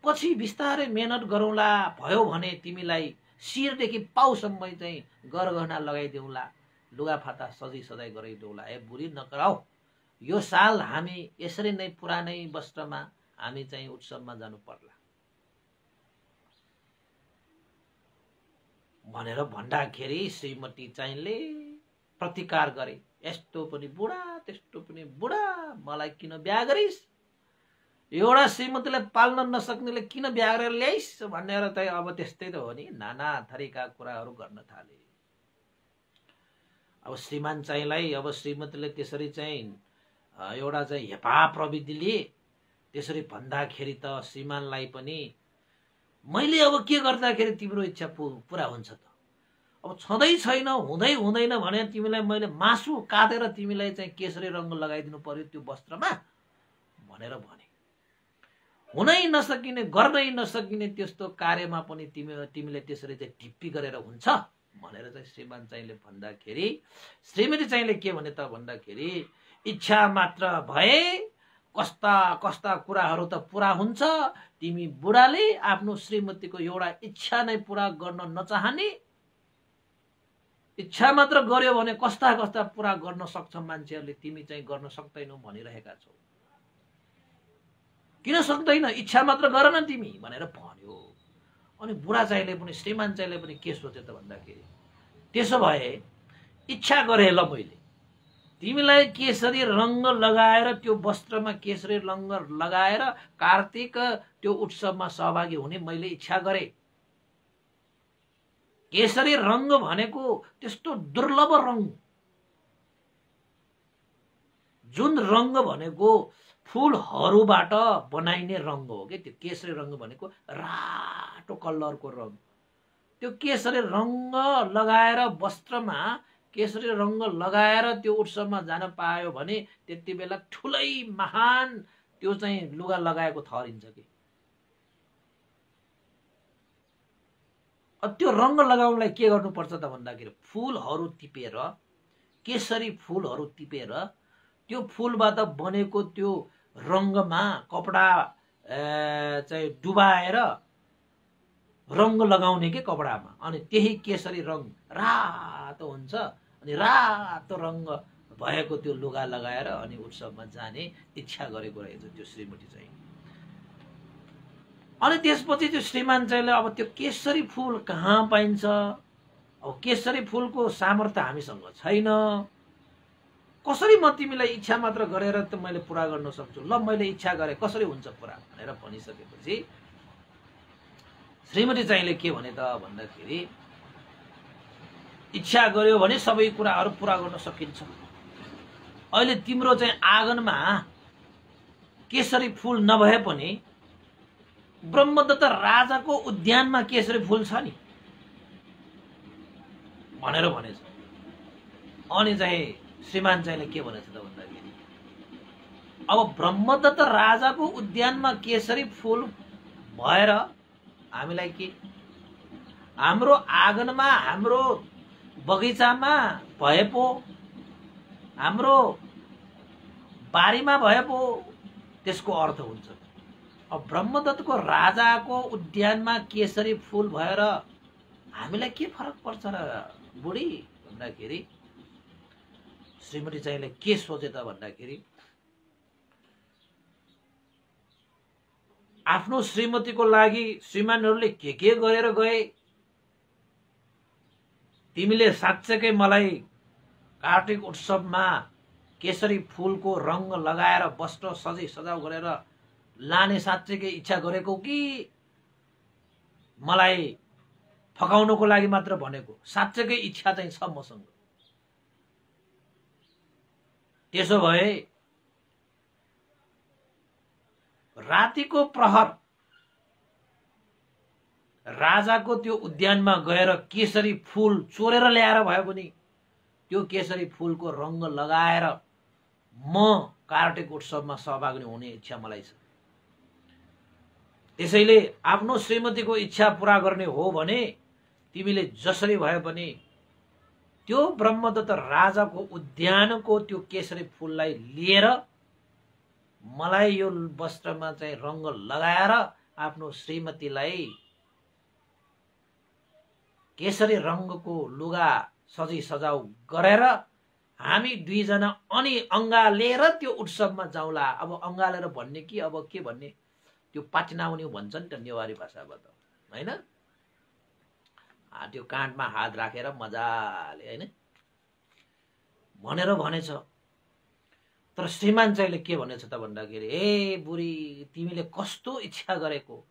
पछि बिस्तारै मेहनत गरौँला, भयो भने तिमीलाई शिरदेखि पाउसम्म चाहिँ गरगहना लगाइदेऊला, लुगाफाटा सजी सजाइ गराइदेऊला। ए बुढी नकराउ, यो साल हामी यसरी नै पुरानै वस्त्रमा हामी चाहिँ उत्सवमा जानु पर्ला भनेर भन्दाखेरि श्रीमती चाहिँले प्रतिकार गरे। यस्तो पनि बुढा, त्यस्तो पनि बुढा, मलाई किन बिहा गरिस्, एउटा श्रीमतीलाई पाल्न नसक्नेले किन बिहा गरेर ल्याइस् भनेर चाहिँ अब त्यस्तै त हो नि, नाना थरीका कुराहरू गर्न थाले। अब श्रीमान चाहिँलाई अब श्रीमतीले त्यसरी चाहिँ एउटा चाहिँ हेपा प्रविधिले त्यसरी भन्दाखेरि त श्रीमानलाई पनि मैले अब के गर्दाखेरि तिम्रो इच्छा पुरा हुन्छ त, अब छँदै छैन, हुँदै हुँदैन भने तिमीलाई मैले मासु काटेर तिमीलाई चाहिँ केसरी रङ्ग लगाइदिनु पर्यो त्यो वस्त्रमा भनेर भने। हुनै नसकिने, गर्नै नसकिने त्यस्तो कार्यमा पनि तिमीले त्यसरी चाहिँ ढिप्पी गरेर हुन्छ भनेर चाहिँ श्रीमान चाहिँले भन्दाखेरि श्रीमती चाहिँले के भने त भन्दाखेरि इच्छा मात्र भए कस्ता कस्ता कुराहरू त पुरा हुन्छ। तिमी बुढाले आफ्नो श्रीमतीको एउटा इच्छा नै पुरा गर्न नचाहने, इच्छा मात्र गर्यो भने कस्ता कस्ता पुरा गर्न सक्छ मान्छेहरूले, तिमी चाहिँ गर्न सक्दैनौ भनिरहेका छौ। किन सक्दैन, इच्छा मात्र गर न तिमी भनेर भन्यो। अनि बुढा चाहिँले पनि श्रीमान चाहिँले पनि के सोचे त भन्दाखेरि त्यसो भए इच्छा गरे ल, मैले तिमीलाई केसरी रङ्ग लगाएर त्यो वस्त्रमा केसरी रङ्ग लगाएर कार्तिक त्यो उत्सवमा सहभागी हुने मैले इच्छा गरे। केसरी रङ्ग भनेको त्यस्तो दुर्लभ रङ्ग, जुन रङ्ग भनेको फूलहरूबाट बनाइने रङ्ग हो कि त्यो केसरी रङ्ग भनेको रातो कलरको रङ्ग। त्यो केसरी रङ्ग लगाएर वस्त्रमा केसरी रङ्ग लगाएर त्यो उत्सवमा जान पायो भने त्यति बेला ठुलै महान त्यो चाहिँ लुगा लगाएको ठहरिन्छ कि। त्यो रङ्ग लगाउनलाई के गर्नुपर्छ त भन्दाखेरि फूलहरू टिपेर, केसरी फूलहरू टिपेर त्यो फूलबाट बनेको त्यो रङ्गमा कपडा चाहिँ डुबाएर रङ्ग लगाउने के कपडामा, अनि त्यही केसरी रङ्ग रातो हुन्छ। अनि रातो रङ्ग भएको त्यो लुगा लगाएर अनि उत्सवमा जाने इच्छा गरेको रहेछ त्यो श्रीमती चाहिँ। अनि त्यसपछि त्यो श्रीमान चाहिँले अब त्यो केसरी फूल कहाँ पाइन्छ, अब केसरी फूलको सामर्थ्य हामीसँग छैन, कसरी म तिमीलाई इच्छा मात्र गरेर त मैले पुरा गर्न सक्छु, ल मैले इच्छा गरे कसरी हुन्छ पुरा भनेर भनिसकेपछि श्रीमती चाहिँले के भने त भन्दाखेरि इच्छा गर्यो भने सबै कुराहरू पूरा गर्न सकिन्छ। अहिले तिम्रो चाहिँ आँगनमा केसरी फूल नभए पनि ब्रह्मदत्त राजाको उद्यानमा केसरी फूल छ नि भनेर भनेछ। अनि चाहिँ श्रीमान चाहिँले के भनेछ त भन्दाखेरि अब ब्रह्मदत्त राजाको उद्यानमा केसरी फूल भएर हामीलाई के, हाम्रो आँगनमा हाम्रो बगैँचामा भए पो, हाम्रो बारीमा भए पो त्यसको अर्थ हुन्छ। अब ब्रह्मदत्तको राजाको उद्यानमा केसरी फूल भएर हामीलाई के फरक पर्छ र बुढी भन्दाखेरि श्रीमती चाहिँले के सोचे त भन्दाखेरि आफ्नो श्रीमतीको लागि श्रीमानहरूले के गरेर गए, तिमीले साँच्चैकै मलाई कार्तिक उत्सवमा केसरी फूलको रंग लगाएर वस्त्र सजै सजाउ गरेर लाने साँच्चैकै इच्छा गरेको कि मलाई फकाउनको लागि मात्र भनेको? साँच्चैकै इच्छा चाहिँ छ मसँग। त्यसो भए रातिको प्रहर राजाको त्यो उद्यानमा गएर केसरी फूल चोरेर ल्याएर भयो भने त्यो केसरी फूलको रंग लगाएर म कार्तिक उत्सवमा सहभागी हुने इच्छा मलाई छ। त्यसैले आफ्नो श्रीमतीको इच्छा पूरा गर्ने हो भने तिमीले जसरी भए पनि त्यो ब्रह्मदत्त राजाको उद्यानको त्यो केसरी फूललाई लिएर मलाई यो वस्त्रमा चाहिँ रंग लगाएर आफ्नो श्रीमतीलाई केसरी रंगको लुगा सजी सजाउ गरेर हामी दुईजना अनि अंगालेर त्यो उत्सवमा जाउँला। अब अंगालेर भन्ने कि अब के भन्ने, त्यो पाटिनाउने भन्छ नि त नेवारी भाषाबाट, हैन? त्यो काँधमा हात राखेर मजाले, हैन, भनेर भनेछ। तर श्रीमान चाहिँले के भनेछ त भन्दाखेरि ए बुढी तिमीले कस्तो इच्छा गरेको,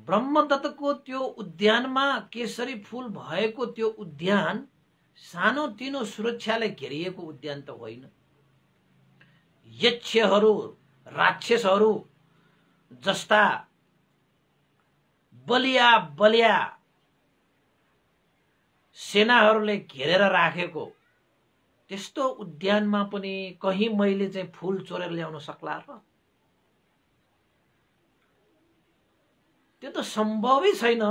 ब्रह्मदत्तको त्यो उद्यानमा केसरी फूल भएको त्यो उद्यान सानो तिनो सुरक्षाले घेरिएको उद्यान त होइन। यक्षहरू राक्षसहरू जस्ता बलिया बलिया सेनाहरूले घेरेर राखेको त्यस्तो उद्यानमा पनि कहीं मैले चाहिँ फूल चोरेर ल्याउन सक्ला र? त्यो त सम्भवै छैन।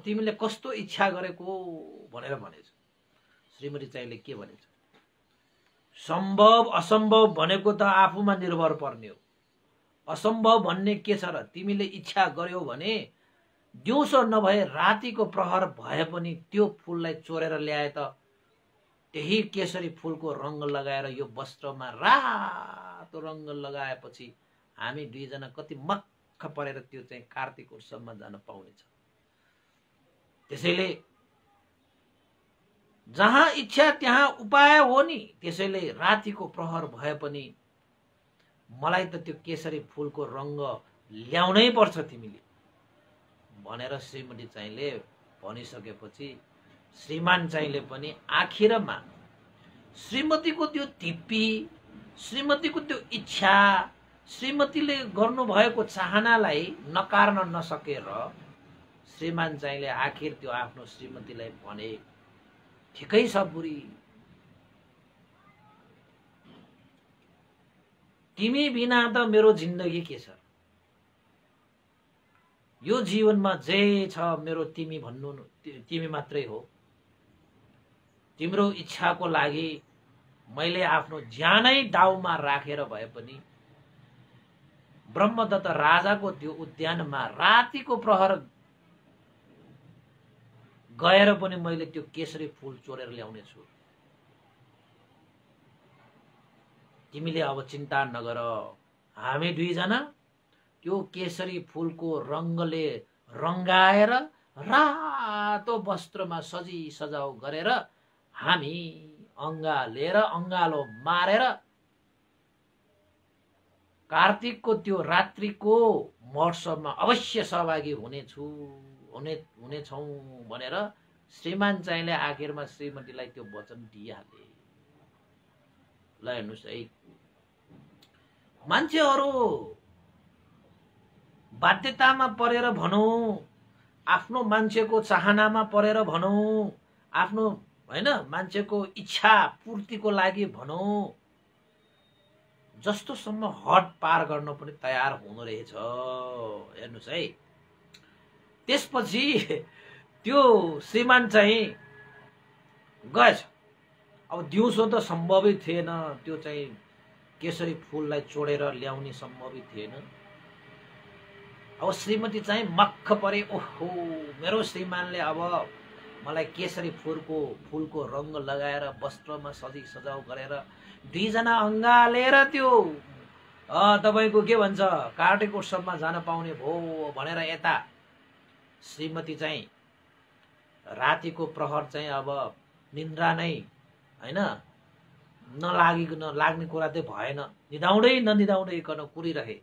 तिमीले कस्तो इच्छा गरेको भनेर भनेछ। श्रीमती चाहिँले के भनेछ? सम्भव असम्भव भनेको त आफूमा निर्भर पर्ने हो। असम्भव भन्ने के छ र? तिमीले इच्छा गर्यौ भने दिउँसो नभए रातिको प्रहर भए पनि त्यो फूललाई चोरेर ल्याए त त्यही केसरी फूलको रंग लगाएर यो वस्त्रमा रातो रंग लगाएपछि हामी दुईजना कति मक्ख परेर त्यो चाहिँ कार्तिक उत्सवमा जान पाउनेछ। त्यसैले जहाँ इच्छा त्यहाँ उपाय हो नि। त्यसैले रातिको प्रहर भए पनि मलाई त त्यो केसरी फूलको रंग ल्याउनै पर्छ तिमीले भनेर श्रीमती चाहिँले भनिसकेपछि श्रीमान चाहिँले पनि आखिरमा श्रीमतीको त्यो टिप्पी, श्रीमतीको त्यो इच्छा, श्रीमतीले गर्नुभएको चाहनालाई नकार्न नसकेर श्रीमान चाहिँले आखिर त्यो आफ्नो श्रीमतीलाई भने ठिकै छ बुढी, तिमी बिना त मेरो जिन्दगी के छ? यो जीवनमा जे छ मेरो तिमी भन्नु तिमी मात्रै हो। तिम्रो इच्छाको लागि मैले आफ्नो ज्यानै दाउमा राखेर भए पनि ब्रह्मदत्त राजाको त्यो उद्यानमा रातिको प्रहर गएर पनि मैले त्यो केसरी फूल चोरेर ल्याउने छु। तिमीले अब चिन्ता नगर, हामी दुईजना त्यो केसरी फूलको रंगले रंगाएर रातो वस्त्रमा सजी सजाउ गरेर हामी अंगालेर अंगालो मारेर कार्तिकको त्यो रात्रिको महोत्सवमा अवश्य सहभागी हुनेछौँ भनेर श्रीमान चाहिँले आखिरमा श्रीमतीलाई त्यो वचन दिइहाले। ल हेर्नुहोस् है, मान्छेहरू बाध्यतामा परेर भनौँ, आफ्नो मान्छेको चाहनामा परेर भनौँ, आफ्नो हैन मान्छेको इच्छा पूर्तिको लागि भनौँ, जस्तोसम्म हद पार गर्न पनि तयार हुनु रहेछ। हेर्नुहोस् है, त्यसपछि त्यो श्रीमान चाहिँ गएछ। अब दिउँसो त सम्भवै थिएन, त्यो चाहिँ केसरी फुललाई चोडेर ल्याउने सम्भवै थिएन। अब श्रीमती चाहिँ मक्ख परे, ओहो मेरो श्रीमानले अब मलाई केसरी फुलको रंग लगाएर वस्त्रमा सजी सजाउ गरेर दुईजना अङ्गालेर त्यो तपाईको के भन्छ कार्तिक उत्सवमा जान पाउने भो भनेर यता श्रीमती चाहिँ रातिको प्रहर चाहिँ अब निन्द्रा नै हैन लाग्ने कुरा चाहिँ भएन। निदाउँदै ननिदाउँदै कन कुरिरहे,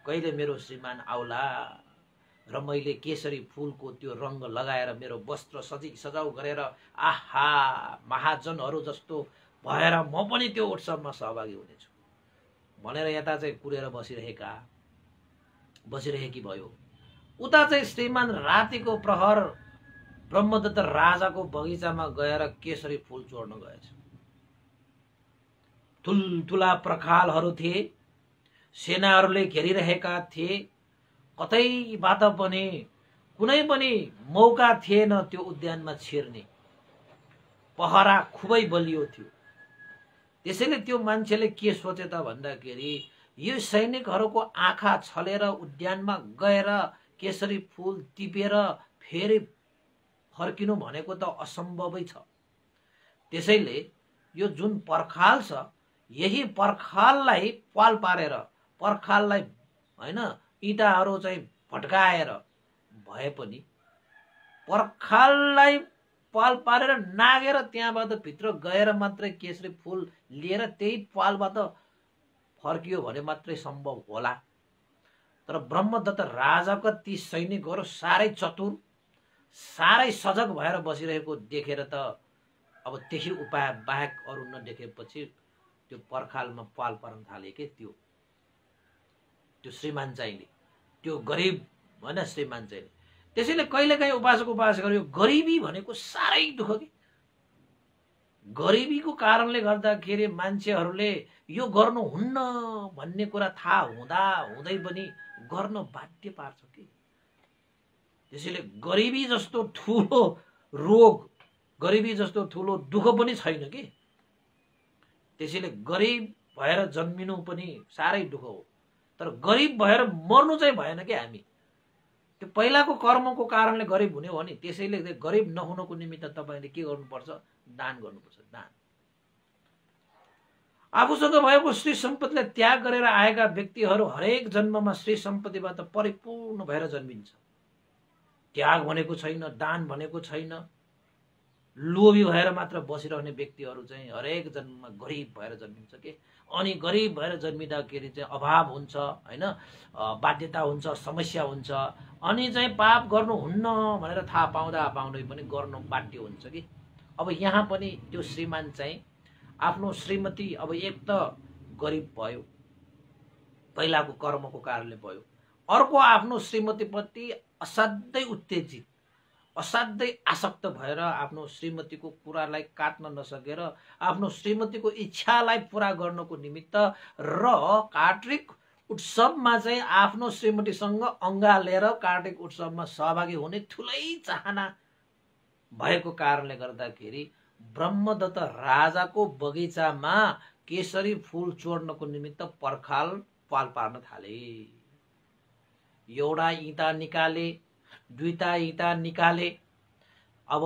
कहिले मेरो श्रीमान आउला र मैले केसरी फुलको त्यो रंग लगाएर मेरो वस्त्र सजी सजाउ गरेर आहा महाजनहरू जस्तो भएर म पनि त्यो उत्सवमा सहभागी हुनेछु भनेर यता चाहिँ कुरेर बसिरहेकी भयो। उता चाहिँ श्रीमान रातिको प्रहर ब्रह्मदत्त राजाको बगैँचामा गएर केसरी फुल चोर्न गएछ। ठुल्ठुला प्रखालहरू थिए, सेनाहरूले घेरिरहेका थिए, कतैबाट पनि कुनै पनि मौका थिएन त्यो उद्यानमा छिर्ने। पहरा खुबै बलियो थियो। त्यसैले त्यो मान्छेले के सोचे त भन्दाखेरि यो सैनिकहरूको आँखा छलेर उद्यानमा गएर केसरी फुल टिपेर फेरि फर्किनु भनेको त असम्भवै छ। त्यसैले यो जुन पर्खाल छ, यही पर्खाललाई पाल पारेर, पर्खाललाई हैन इँटाहरू चाहिँ भट्काएर भए पनि पर्खाललाई पाल पारेर नागेर त्यहाँबाट भित्र गएर मात्रै केसरी फुल लिएर त्यही पालबाट फर्कियो भने मात्रै सम्भव होला। तर ब्रह्मदत्त राजाका ती सैनिकहरू साह्रै चतुर, साह्रै सजग भएर बसिरहेको देखेर त अब त्यही उपाय बाहेक अरू नदेखेपछि त्यो पर्खालमा पाल पार्न थाले के त्यो श्रीमान चाहिँले, त्यो गरिब होइन श्रीमान चाहिँले। त्यसैले कहिलेकाहीँ उपासक यो गरिबी भनेको साह्रै दुःख कि गरिबीको कारणले गर्दाखेरि मान्छेहरूले यो गर्नुहुन्न भन्ने कुरा थाहा हुँदै पनि गर्न बाध्य पार्छ कि। त्यसैले गरिबी जस्तो ठुलो रोग, गरिबी जस्तो ठुलो दुःख पनि छैन कि। त्यसैले गरिब भएर जन्मिनु पनि साह्रै दुःख हो, तर गरिब भएर मर्नु चाहिँ भएन कि। हामी त्यो पहिलाको कर्मको कारणले गरिब हुने हो नि। त्यसैले गरिब नहुनको निमित्त तपाईले के गर्नुपर्छ? दान गर्नुपर्छ। दान। आफूसँग भएको श्री सम्पत्तिलाई त्याग गरेर आएका व्यक्तिहरू हरेक जन्ममा श्री सम्पत्तिबाट परिपूर्ण भएर जन्मिन्छ। त्याग भनेको छैन, दान भनेको छैन। लोभी भएर मात्र बसिरहने व्यक्तिहरू चाहिँ हरेक जन्ममा गरिब भएर जन्मिन्छ के। अनि गरिब भएर जन्मिँदाखेरि चाहिँ अभाव हुन्छ हैन, बाध्यता हुन्छ, समस्या हुन्छ। अनि चाहिँ पाप गर्नुहुन्न भनेर थाहा पाउँदै पनि गर्नु बाध्य हुन्छ कि। अब यहाँ पनि त्यो श्रीमान चाहिँ आफ्नो श्रीमती अब एक त गरिब भयो, पहिलाको कर्मको कारणले भयो। अर्को आफ्नो श्रीमतीप्रति असाध्यै उत्तेजित, असाध्यै आसक्त भएर आफ्नो श्रीमतीको कुरालाई काट्न नसकेर आफ्नो श्रीमतीको इच्छालाई पूरा गर्नको निमित्त र कार्तिक उत्सवमा चाहिँ आफ्नो श्रीमतीसँग अङ्गालेर कार्तिक उत्सवमा सहभागी हुने ठुलै चाहना भएको कारणले गर्दाखेरि ब्रह्मदत्त राजाको बगैँचामा केसरी फूल चोर्नको निमित्त पर्खाल पाल पार्न थाले। एउटा इँटा निकाले, दुईटा इँटा निकाले। अब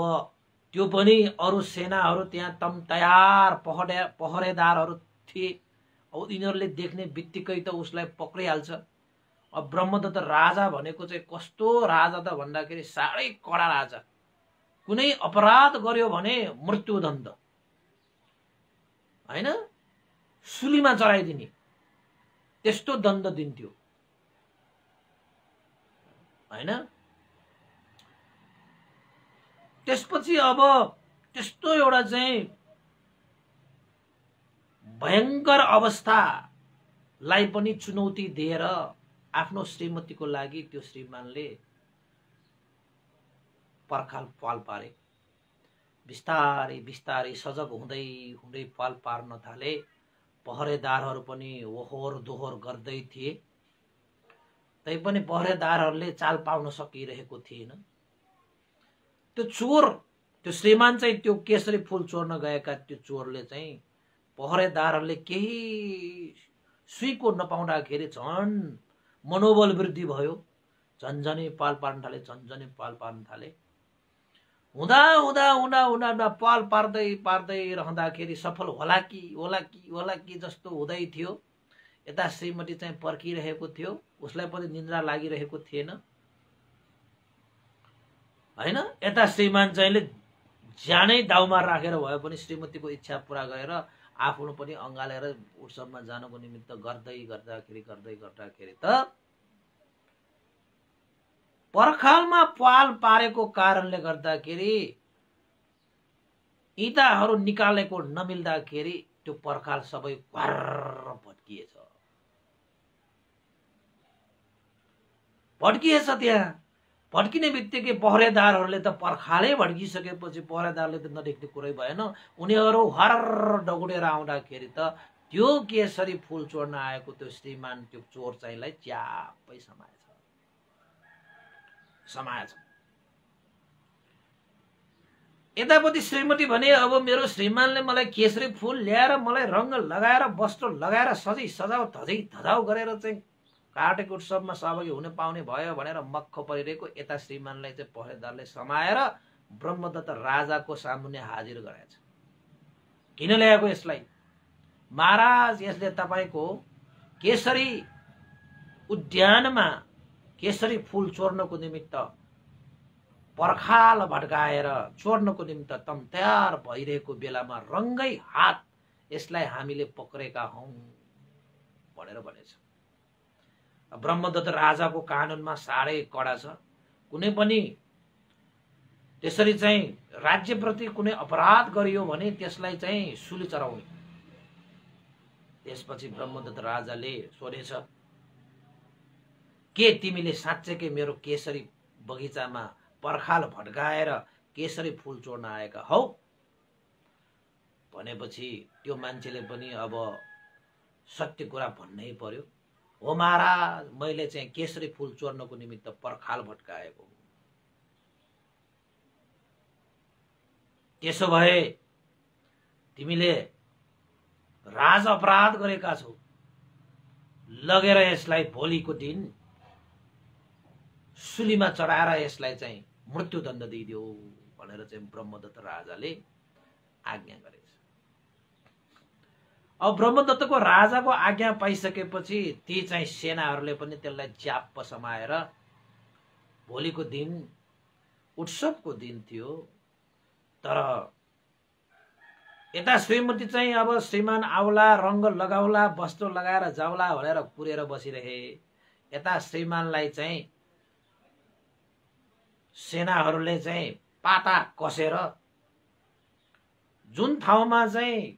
त्यो पनि अरू सेनाहरू त्यहाँ तम तयार पहरेदारहरू थिए। अब यिनीहरूले देख्ने बित्तिकै त उसलाई पक्रिहाल्छ। अब ब्रह्मदत्त राजा भनेको चाहिँ कस्तो राजा त भन्दाखेरि साह्रै कडा राजा। कुनै अपराध गर्यो भने मृत्युदण्ड हैन, सुलीमा चढाइदिने। त्यस्तो दण्ड दिन्थ्यो हैन। त्यसपछि अब त्यस्तो एउटा चाहिँ भयंकर अवस्थालाई पनि चुनौती दिएर आफ्नो श्रीमतीको लागि त्यो श्रीमानले पर्खाल पाल पारे। बिस्तारै बिस्तारै सजग हुँदै हुँदै पाल पार्न थाले। पहरेदारहरू पनि ओहोर दोहोर गर्दै थिए, तैपनि पहरेदारहरूले चाल पाउन सकिरहेको थिएन। त्यो चोर, त्यो श्रीमान चाहिँ त्यो केसरी फूल चोर्न गएका त्यो चोरले चाहिँ पहरेदारहरूले केही सुईको नपाउँदाखेरि झन् मनोबल वृद्धि भयो। झन्झनै पाल पार्न थाले, झन्झनै पाल पार्न थाले। हुँदा हुँदा हुँदा हुँदा पाल पार्दै पार्दै रहँदाखेरि सफल होला कि जस्तो हुँदै थियो। यता श्रीमती चाहिँ पर्खिरहेको थियो, उसलाई पनि निन्द्रा लागिरहेको थिएन हैन। यता श्रीमान चाहिँले ज्यानै दाउमा राखेर भए पनि श्रीमतीको इच्छा पूरा गरेर आफ्नो पनि अँगालेर उत्सवमा जानको निमित्त गर्दै गर्दाखेरि त पर्खालमा पाल पारेको कारणले गर्दाखेरि इँटाहरू निकालेको नमिल्दाखेरि त्यो पर्खाल सबै घर्र भड्किएछ। त्यहाँ भड्किने बित्तिकै पहरेदारहरूले त पर्खालै भड्किसकेपछि पहरेदारले त नदेख्ने कुरै भएन। उनीहरू हर्र डगुडेर आउँदाखेरि त त्यो केसरी फूल चोर्न आएको त्यो श्रीमान त्यो चोर चाहिँलाई च्याप्पै समाएछ। यतापट्टि श्रीमती भने अब मेरो श्रीमानले मलाई केसरी फूल ल्याएर मलाई रंग लगाएर वस्त्र लगाएर सजै सजाउ धजै धजाउ गरेर चाहिँ काटेको उत्सवमा सहभागी हुन पाउने भयो भनेर मक्ख परिरहेको यता श्रीमानलाई चाहिँ पहरेदारले समाएर ब्रह्मदत्त राजाको सामुन्ने हाजिर गराएछ। किन ल्याएको यसलाई? महाराज, यसले तपाईको केसरी उद्यानमा केसरी फूल चोर्नको निमित्त पर्खाल भड्काएर चोर्नको निमित्त तम तयार भइरहेको बेलामा रंगै हात यसलाई हामीले पक्रेका हौं भनेर भनेछ। ब्रह्मदत्त राजाको कानुनमा साह्रै कडा छ। कुनै पनि त्यसरी चाहिँ राज्यप्रति कुनै अपराध गरियो भने त्यसलाई चाहिँ सुली चढाउने। त्यसपछि ब्रह्मदत्त राजाले सोधेछ, के तिमीले साँच्चैकै मेरो केसरी बगैँचामा पर्खाल भड्काएर केसरी फूल चोर्न आएका हौ? भनेपछि त्यो मान्छेले पनि अब सत्य कुरा भन्नै पर्यो। हो महाराज, मैले चाहिँ केसरी फूल चोर्नको निमित्त पर्खाल भड्काएको। त्यसो भए तिमीले राज अपराध गरेका छौ, लगेर यसलाई भोलिको दिन सुलीमा चढाएर यसलाई चाहिँ मृत्युदण्ड दिइदियो भनेर चाहिँ ब्रह्मदत्त राजाले आज्ञा गरेछ। अब ब्रह्मदत्तको राजाको आज्ञा पाइसकेपछि ती चाहिँ सेनाहरूले पनि त्यसलाई च्याप्प समाएर भोलिको दिन उत्सवको दिन थियो। तर यता श्रीमती चाहिँ अब श्रीमान आउला, रंग लगाउला, वस्त्र लगाएर जाउला भनेर कुरेर बसिरहे। यता श्रीमानलाई चाहिँ सेनाहरूले चाहिँ पाता कसेर जुन ठाउँमा चाहिँ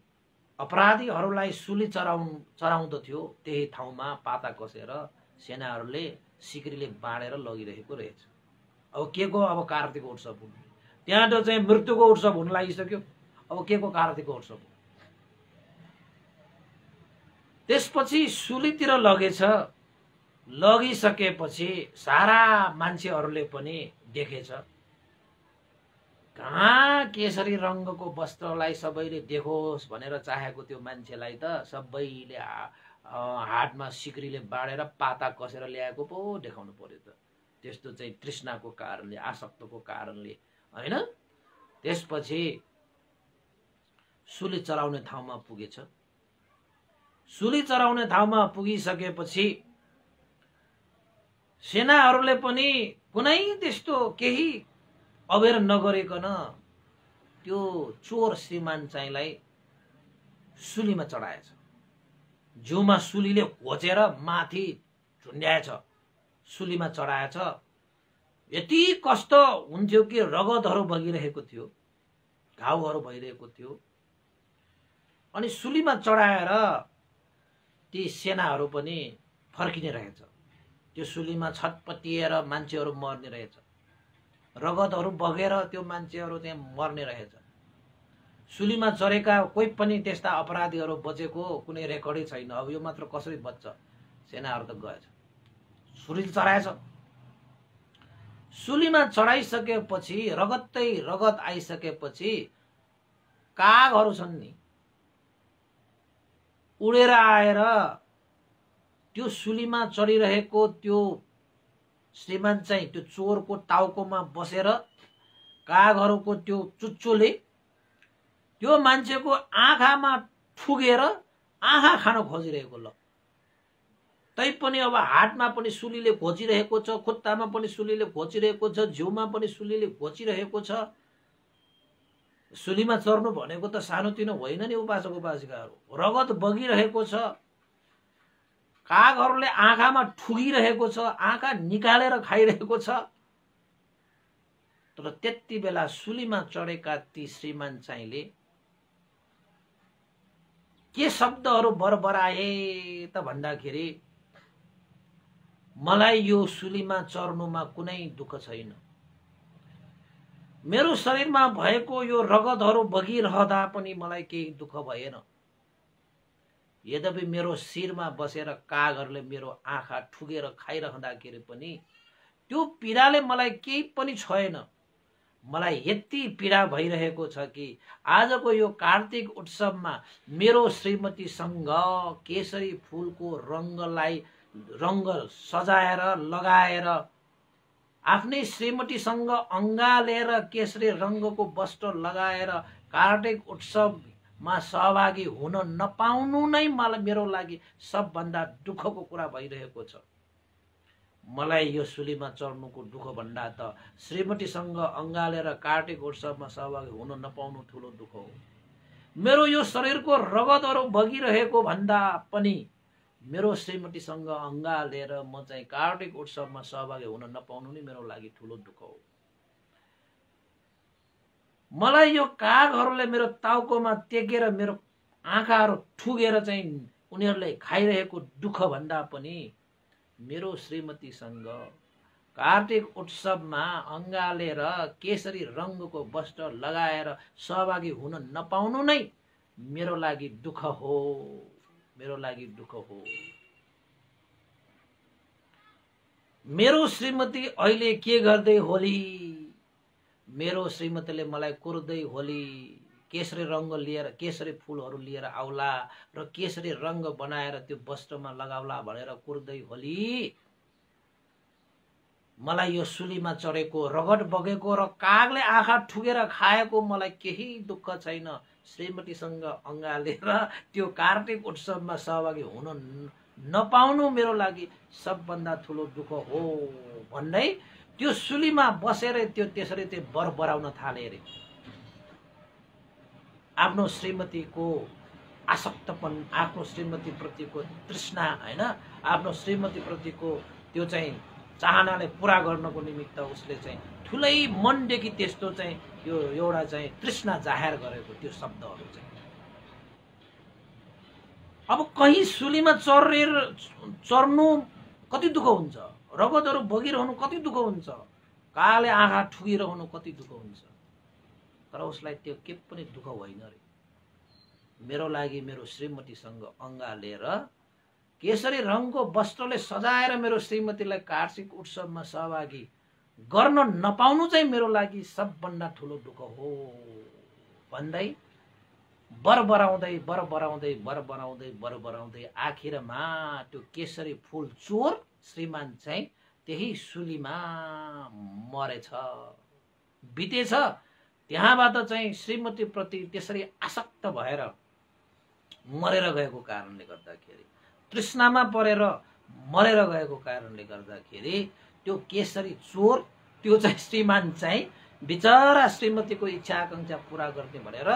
अपराधीहरूलाई सुली चढाउँदथ्यो त्यही ठाउँमा पाता कसेर सेनाहरूले सिक्रीले बाँडेर लगिरहेको रहेछ। अब के को अब कार्तिक उत्सव हुनु, त्यहाँ त चाहिँ मृत्युको उत्सव हुन लागिसक्यो। अब के को कार्तिक उत्सव? त्यसपछि सुलीतिर लगेछ। लगिसकेपछि सारा मान्छेहरूले पनि देखेछ। कहाँ केसरी रंगको वस्त्रलाई सबैले देखोस् भनेर चाहेको त्यो मान्छेलाई त सबैले हातमा सिक्रीले बाँडेर पाता कसेर ल्याएको पो देखाउनु पर्यो त। त्यस्तो चाहिँ तृष्णाको कारणले, आसक्तको कारणले हैन। त्यसपछि सुली चढाउने ठाउँमा पुगेछ। सुली चढाउने ठाउँमा पुगिसकेपछि सेनाहरूले पनि कुनै त्यस्तो केही अबेर नगरिकन त्यो चोर श्रीमान चाहिँलाई सुलीमा चढाएछ। जिउमा सुलीले घोचेर माथि झुन्ड्याएछ, सुलीमा चढाएछ। यति कष्ट हुन्थ्यो कि रगतहरू बगिरहेको थियो, घाउहरू भइरहेको थियो। अनि सुलीमा चढाएर ती सेनाहरू पनि फर्किने रहेछ। त्यो सुलीमा छटपटिएर मान्छेहरू मर्ने रहेछ, रगतहरू बगेर त्यो मान्छेहरू त्यहाँ मर्ने रहेछ। सुलीमा चढेका कोही पनि त्यस्ता अपराधीहरू बचेको कुनै रेकर्डै छैन। अब यो मात्र कसरी बच्छ? सेनाहरू त गएछ, सुली चढाएछ। सुलीमा चढाइसकेपछि रगतै रगत आइसकेपछि कागहरू छन् नि, उडेर आएर त्यो सुलीमा चढिरहेको त्यो श्रीमान चाहिँ त्यो चोरको टाउकोमा बसेर कागहरूको त्यो चुच्चोले त्यो मान्छेको आँखामा ठुगेर आँखा खान खोजिरहेको। ल तैपनि अब हातमा पनि सुलीले घोचिरहेको छ, खुट्टामा पनि सुलीले घोचिरहेको छ, जिउमा पनि सुलीले घोचिरहेको छ। सुलीमा चढ्नु भनेको त सानोतिनो होइन नि उपासक उपासिकाहरू। रगत बगिरहेको छ, कागहरूले आँखामा ठुगिरहेको छ, आँखा निकालेर खाइरहेको छ। तर त्यति बेला सुलीमा चढेका ती श्रीमान चाहिँले के शब्दहरू बरबराए त भन्दाखेरि, मलाई यो सुलीमा चढ्नुमा कुनै दुःख छैन, मेरो शरीरमा भएको यो रगतहरू बगिरहँदा पनि मलाई केही दुःख भएन। यद्यपि मेरो शिरमा बसेर कागहरूले मेरो आँखा ठुगेर खाइरहँदाखेरि पनि त्यो पीडाले मलाई केही पनि छैन। मलाई यति पीडा भइरहेको छ कि आजको यो कार्तिक उत्सवमा मेरो श्रीमतीसँग केसरी फूलको रंग सजाएर लगाएर आफ्नै श्रीमतीसँग अंगालेर केसरी रंगको वस्त्र लगाएर कार्तिक उत्सवमा सहभागी हुन नपाउनु नै मेरो लागि सबभन्दा दुःखको कुरा भइरहेको छ। मलाई यो सुलीमा चढ्नुको दुःख भन्दा त श्रीमतीसँग अंगालेर कार्तिक उत्सवमा सहभागी हुन नपाउनु ठुलो दुःख हो। मेरो यो शरीरको रगतहरू बगिरहेको भन्दा पनि मेरो श्रीमतीसँग अंगालेर म चाहिँ कार्तिक उत्सवमा सहभागी हुन नपाउनु नै मेरो लागि ठुलो दुःख हो। मलाई यो कागहरूले मेरो टाउकोमा टेकेर मेरो आँखाहरू ठुगेर चाहिँ उनीहरूले खाइरहेको दुःख भन्दा पनि मेरो श्रीमतीसँग कार्तिक उत्सवमा अंगालेर केसरी रंगको वस्त्र लगाएर सहभागी हुन नपाउनु नै मेरो लागि दुःख हो, मेरो लागि दुःख हो। मेरो श्रीमती अहिले के गर्दै होली? मेरो श्रीमतीले मलाई कुर्दै होली केसरी रंग लिएर, केसरी फूलहरू लिएर आउला र केसरी रंग बनाएर त्यो वस्त्रमा लगाउला भनेर कुर्दै होली। मलाई यो सुलीमा चढेको, रगत बगेको र कागले आँखा ठुगेर खाएको मलाई केही दुःख छैन। श्रीमतीसँग अंगालेर त्यो कार्तिक उत्सवमा सहभागी हुन नपाउनु मेरो लागि सबभन्दा ठुलो दुःख हो भन्दै त्यो सुलीमा बसेर त्यो त्यसरी त्यो बर बराउन थाले रे। आफ्नो श्रीमतीको आसक्तपन, आफ्नो श्रीमती प्रतिको तृष्णा हैन, आफ्नो श्रीमती प्रतिको त्यो चाहिँ चाहनाले पूरा गर्नको निमित्त उसले चाहिँ ठुलै मनदेखि त्यस्तो चाहिँ यो एउटा चाहिँ तृष्णा जाहेर गरेको त्यो शब्दहरू चाहिँ। अब कहीं सुलीमा चढ्नु कति दुःख हुन्छ, रगतहरू बगिरहनु कति दुःख हुन्छ, काले आँखा ठुगिरहनु कति दुःख हुन्छ। तर उसलाई त्यो के पनि दुःख होइन रे। मेरो लागि मेरो श्रीमतीसँग अंगालेर केसरी रंगको वस्त्रले सजाएर मेरो श्रीमतीलाई कार्तिक उत्सवमा सहभागी गर्न नपाउनु चाहिँ मेरो लागि सबभन्दा ठुलो दुःख हो भन्दै बर बराउँदै आखिरमा त्यो केसरी फूल चोर श्रीमान चाहिँ त्यही सुलीमा मरेछ, बितेछ। त्यहाँबाट चाहिँ श्रीमती प्रति त्यसरी आसक्त भएर मरेर गएको कारणले गर्दाखेरि, तृष्णामा परेर मरेर गएको कारणले गर्दाखेरि त्यो केसरी चोर, त्यो चाहिँ श्रीमान चाहिँ बिचरा श्रीमतीको इच्छा आकांक्षा पूरा गर्ने भनेर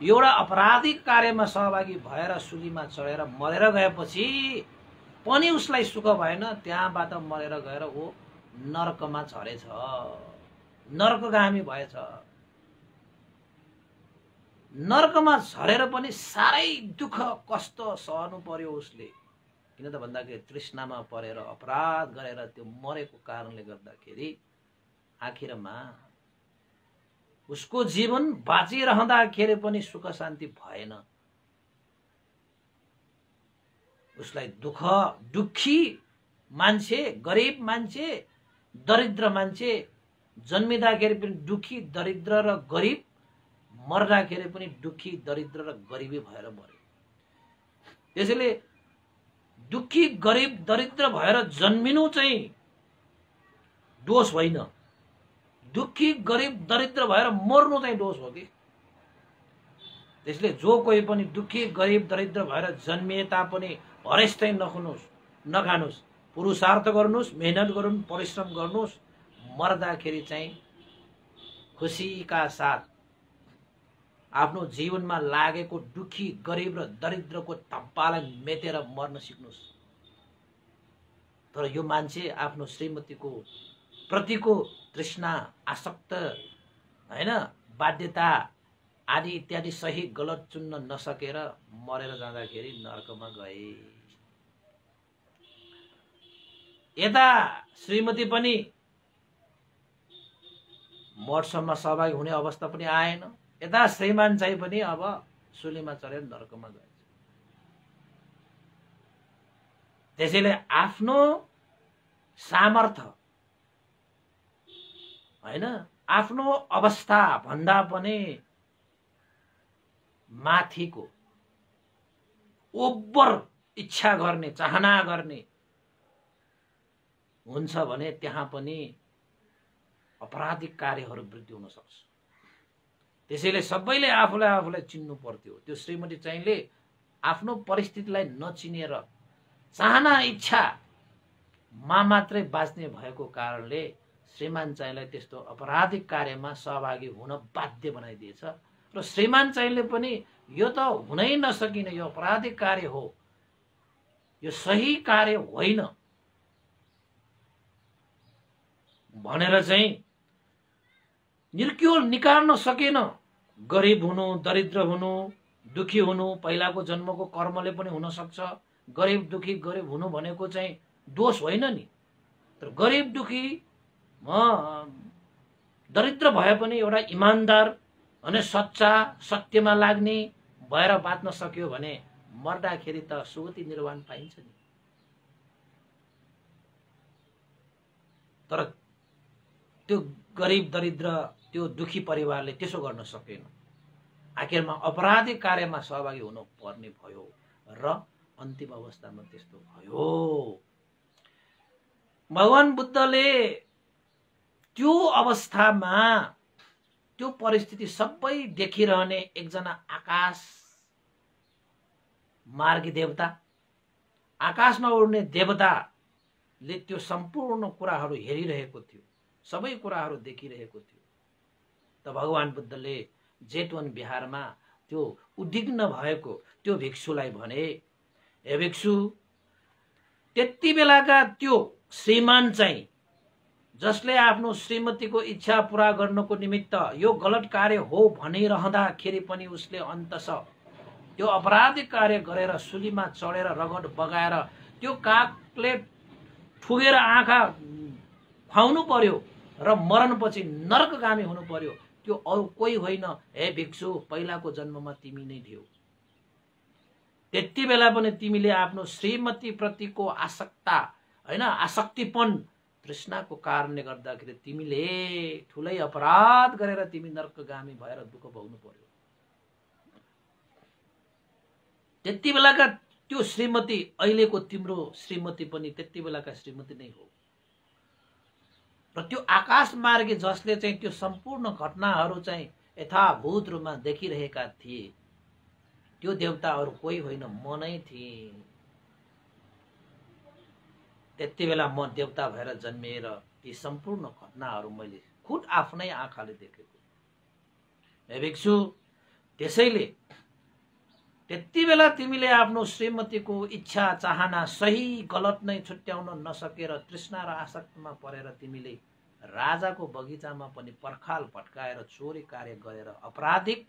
एउटा अपराधिक कार्यमा सहभागी भएर सुलीमा चढेर मरेर गएपछि पनि उसलाई सुख भएन, त्यहाँबाट मरेर गएर ऊ नरकमा झरेछ, नरकगामी भएछ। नरकमा झरेर पनि साह्रै दुःख कष्ट सहनु पर्यो उसले। किन त भन्दाखेरि तृष्णामा परेर अपराध गरेर त्यो मरेको कारणले गर्दाखेरि आखिरमा उसको जीवन बाँचिरहँदाखेरि पनि सुख शान्ति भएन। उसलाई दुखी मान्छे, गरिब मान्छे, दरिद्र मान्छे जन्मिँदाखेरि पनि दुखी, दरिद्र र गरिब, मर्दाखेरि पनि दुखी, दरिद्र र गरिबी भएर मर्यो। त्यसैले दुखी, गरिब, दरिद्र भएर जन्मिनु चाहिँ दोष होइन, दुखी, गरिब, दरिद्र भएर मर्नु चाहिँ दोष हो कि। त्यसले जो कोही पनि दुखी, गरिब, दरिद्र भएर जन्मिए तापनि हरेस चाहिँ नखानुस्, पुरुषार्थ गर्नुस्, मेहनत गर्नु, परिश्रम गर्नुस्, मर्दाखेरि चाहिँ खुसीका साथ आफ्नो जीवनमा लागेको दुखी, गरिब र दरिद्रको थप्पालाई मेटेर मर्न सिक्नुस्। तर यो मान्छे आफ्नो श्रीमतीको प्रतिको तृष्णा, आसक्त, हैन, बाध्यता आदि इत्यादि सही गलत चुन्न नसकेर मरेर जाँदाखेरि नरकमा गए। यता श्रीमती पनि मर्सममा सहभागी हुने अवस्था पनि आएन, यता श्रीमान चाहिँ पनि अब सुलीमा चढेर नरकमा गए। त्यसैले आफ्नो सामर्थ्य, हैन, आफ्नो अवस्था भन्दा पनि माथिको ओभर इच्छा गर्ने, चाहना गर्ने हुन्छ भने त्यहाँ पनि अपराधिक कार्यहरू वृद्धि हुन सक्छ। त्यसैले सबैले आफूलाई चिन्नु पर्थ्यो। त्यो श्रीमती चाहिँले आफ्नो परिस्थितिलाई नचिनेर चाहना इच्छा मा मात्रै बाँच्ने भएको कारणले श्रीमान चाहिँलाई त्यस्तो अपराधिक कार्यमा सहभागी हुन बाध्य बनाइदिएछ। र श्रीमान चाहिँले पनि यो त हुनै नसकिने, यो अपराधिक कार्य हो, यो सही कार्य होइन भनेर चाहिँ निर्क्युल निकाल्न सकेन। गरिब हुनु, दरिद्र हुनु, दुखी हुनु पहिलाको जन्मको कर्मले पनि हुन सक्छ। गरिब दुखी गरिब हुनु भनेको चाहिँ दोष होइन नि। तर गरिब दुखी दरिद्र भए पनि एउटा इमानदार अनि सच्चा, सत्यमा लाग्ने भएर बाँच्न सक्यो भने मर्दाखेरि त सुगति निर्वाण पाइन्छ नि। तर त्यो गरिब दरिद्र, त्यो दुखी परिवारले त्यसो गर्न सकेन। आखिरमा अपराधिक कार्यमा सहभागी हुनु पर्ने भयो र अन्तिम अवस्थामा त्यस्तो भयो। भगवान बुद्धले त्यो अवस्थामा, त्यो परिस्थिति सबै देखिरहने एकजना आकाश मार्गी देवता, आकाशमा उड्ने देवताले त्यो सम्पूर्ण कुराहरू हेरिरहेको थियो, सबै कुराहरू देखिरहेको थियो। त भगवान बुद्धले जेतवन बिहारमा त्यो उद्विग्न भएको त्यो भिक्षुलाई भने, हे भिक्षु, त्यति बेलाका त्यो श्रीमान चाहिँ जसले आफ्नो श्रीमतीको इच्छा पूरा गर्नको निमित्त यो गलत कार्य हो भनिरहँदाखेरि पनि उसले अन्तस त्यो अपराधिक कार्य गरेर सुलीमा चढेर रगत बगाएर त्यो कागले ठुगेर आँखा खुवाउनु पर्यो र मरणपछि नरकगामी हुनु पर्यो। त्यो अरू कोही होइन, हे भिक्षु, पहिलाको जन्ममा तिमी नै थियौ। त्यति बेला पनि तिमीले आफ्नो श्रीमती प्रतिको आसक्ता, हैन, आसक्तिपन, तृष्णाको कारणले गर्दाखेरि तिमीले ठुलै अपराध गरेर तिमी नरकगामी भएर दुःख भोग्नु पर्यो। त्यति बेलाका त्यो श्रीमती अहिलेको तिम्रो श्रीमती पनि त्यति बेलाका श्रीमती नै हो। र त्यो आकाश मार्गी जसले चाहिँ त्यो सम्पूर्ण घटनाहरू चाहिँ यथाभूत रूपमा देखिरहेका थिए, त्यो देवता अरू कोही होइन, म नै थिएँ। त्यति बेला म देवता भएर जन्मिएर ती सम्पूर्ण घटनाहरू मैले खुद आफ्नै आँखाले देखेको। हे भिक्षु, त्यसैले त्यति बेला तिमीले आफ्नो श्रीमतीको इच्छा चाहना सही गलत नै छुट्याउन नसकेर तृष्णा र आसक्तमा परेर तिमीले राजाको बगैँचामा पनि पर्खाल भट्काएर चोरी कार्य गरेर अपराधिक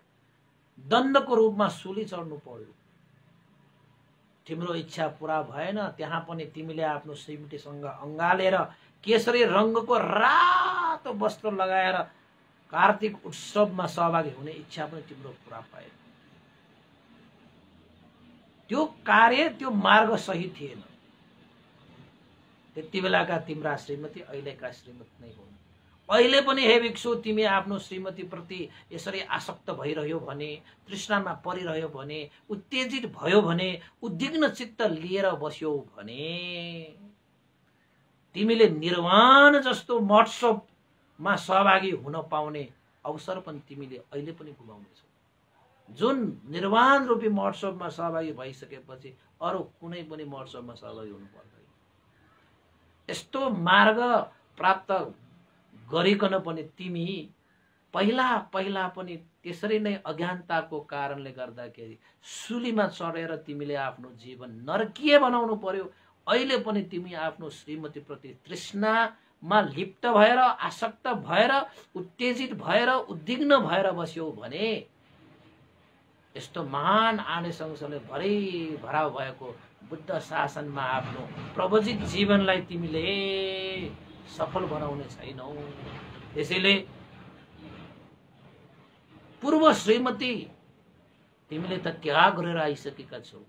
दण्डको रूपमा सुली चढ्नु पर्यो। तिम्रो इच्छा पूरा भएन, त्यहाँ पनि तिमीले आफ्नो श्रीमतीसँग अँगालेर केसरी रङ्गको रातो वस्त्र लगाएर कार्तिक उत्सवमा सहभागी हुने इच्छा पनि तिम्रो पूरा भएन। त्यो कार्य, त्यो मार्ग सही थिएन। त्यति बेलाका तिम्रा श्रीमती अहिलेका श्रीमती नै हुन्। अहिले पनि हे भिक्षु, तिमी आफ्नो श्रीमती प्रति यसरी आसक्त भइरह्यो भने, तृष्णामा परिरह्यो भने, उत्तेजित भयो भने, उद्विग्न चित्त लिएर बस्यौ भने तिमीले निर्वाण जस्तो महोत्सवमा सहभागी हुन पाउने अवसर पनि तिमीले अहिले पनि गुमाउनेछौ। जुन निर्वाण रूपी महोत्सवमा सहभागी भइसकेपछि अरू कुनै पनि महोत्सवमा सहभागी हुनु पर्दैन। यस्तो मार्ग प्राप्त गरिकन पनि तिमी पहिला पनि त्यसरी नै अज्ञानताको कारणले गर्दाखेरि सुलीमा चढेर तिमीले आफ्नो जीवन नरकीय बनाउनु पर्यो। अहिले पनि तिमी आफ्नो श्रीमती प्रति तृष्णामा लिप्त भएर, आसक्त भएर, उत्तेजित भएर, उद्विग्न भएर बस्यौ भने यस्तो महान आनिसंसले भराव भएको बुद्ध शासनमा आफ्नो प्रवचित जीवनलाई तिमीले सफल बनाउने छैनौ। त्यसैले पूर्व श्रीमती तिमीले त त्याग गरेर आइसकेका छौ।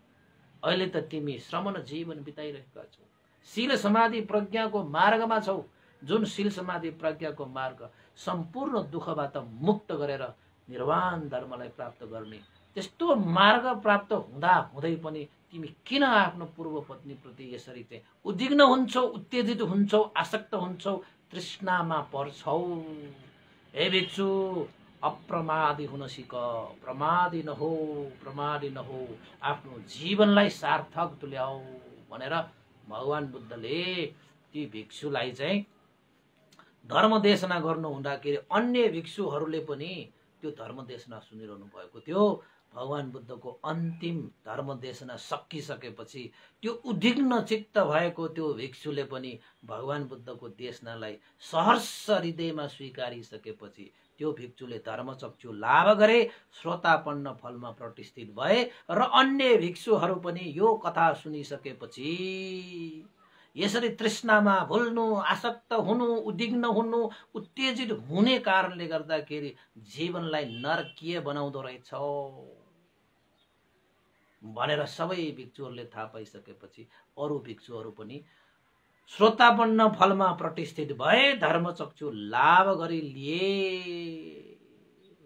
अहिले त तिमी श्रमण जीवन बिताइरहेका छौ। शील समाधि प्रज्ञाको मार्गमा छौ। जुन शील समाधि प्रज्ञाको मार्ग सम्पूर्ण दुःखबाट मुक्त गरेर निर्वाण धर्मलाई प्राप्त गर्ने, त्यस्तो मार्ग प्राप्त हुँदा हुँदै पनि तिमी किन आफ्नो पूर्व पत्नी प्रति यसरी चाहिँ उद्विग्न हुन्छौ, उत्तेजित हुन्छौ, आसक्त हुन्छौ, तृष्णामा पर्छौ? हे भिक्षु, अप्रमादी हुन सिक, प्रमादी नहो, आफ्नो जीवनलाई सार्थक तुल्याऊ भनेर भगवान बुद्धले ती भिक्षुलाई चाहिँ धर्म देशना गर्नु हुँदाखेरि अन्य भिक्षुहरूले पनि त्यो धर्म देशना सुनिरहनु भएको थियो। भगवान बुद्धको अन्तिम धर्म देशना सकिसकेपछि त्यो उद्विग्न चित्त भएको त्यो भिक्षुले पनि भगवान बुद्धको देशनालाई सहर्ष हृदयमा स्वीकारिसकेपछि त्यो भिक्षुले धर्मचक्षु लाभ गरे, श्रोतापन्न फलमा प्रतिष्ठित भए र अन्य भिक्षुहरू पनि यो कथा सुनिसकेपछि यसरी तृष्णामा भुल्नु, आसक्त हुनु, उद्विग्न हुनु, उत्तेजित हुने कारणले गर्दाखेरि जीवनलाई नरकीय बनाउँदो रहेछ भनेर सबै भिक्षुहरूले थाहा पाइसकेपछि अरू भिक्षुहरू पनि श्रोतापन्न फलमा प्रतिष्ठित भए, धर्मचक्षु लाभ गरी लिए।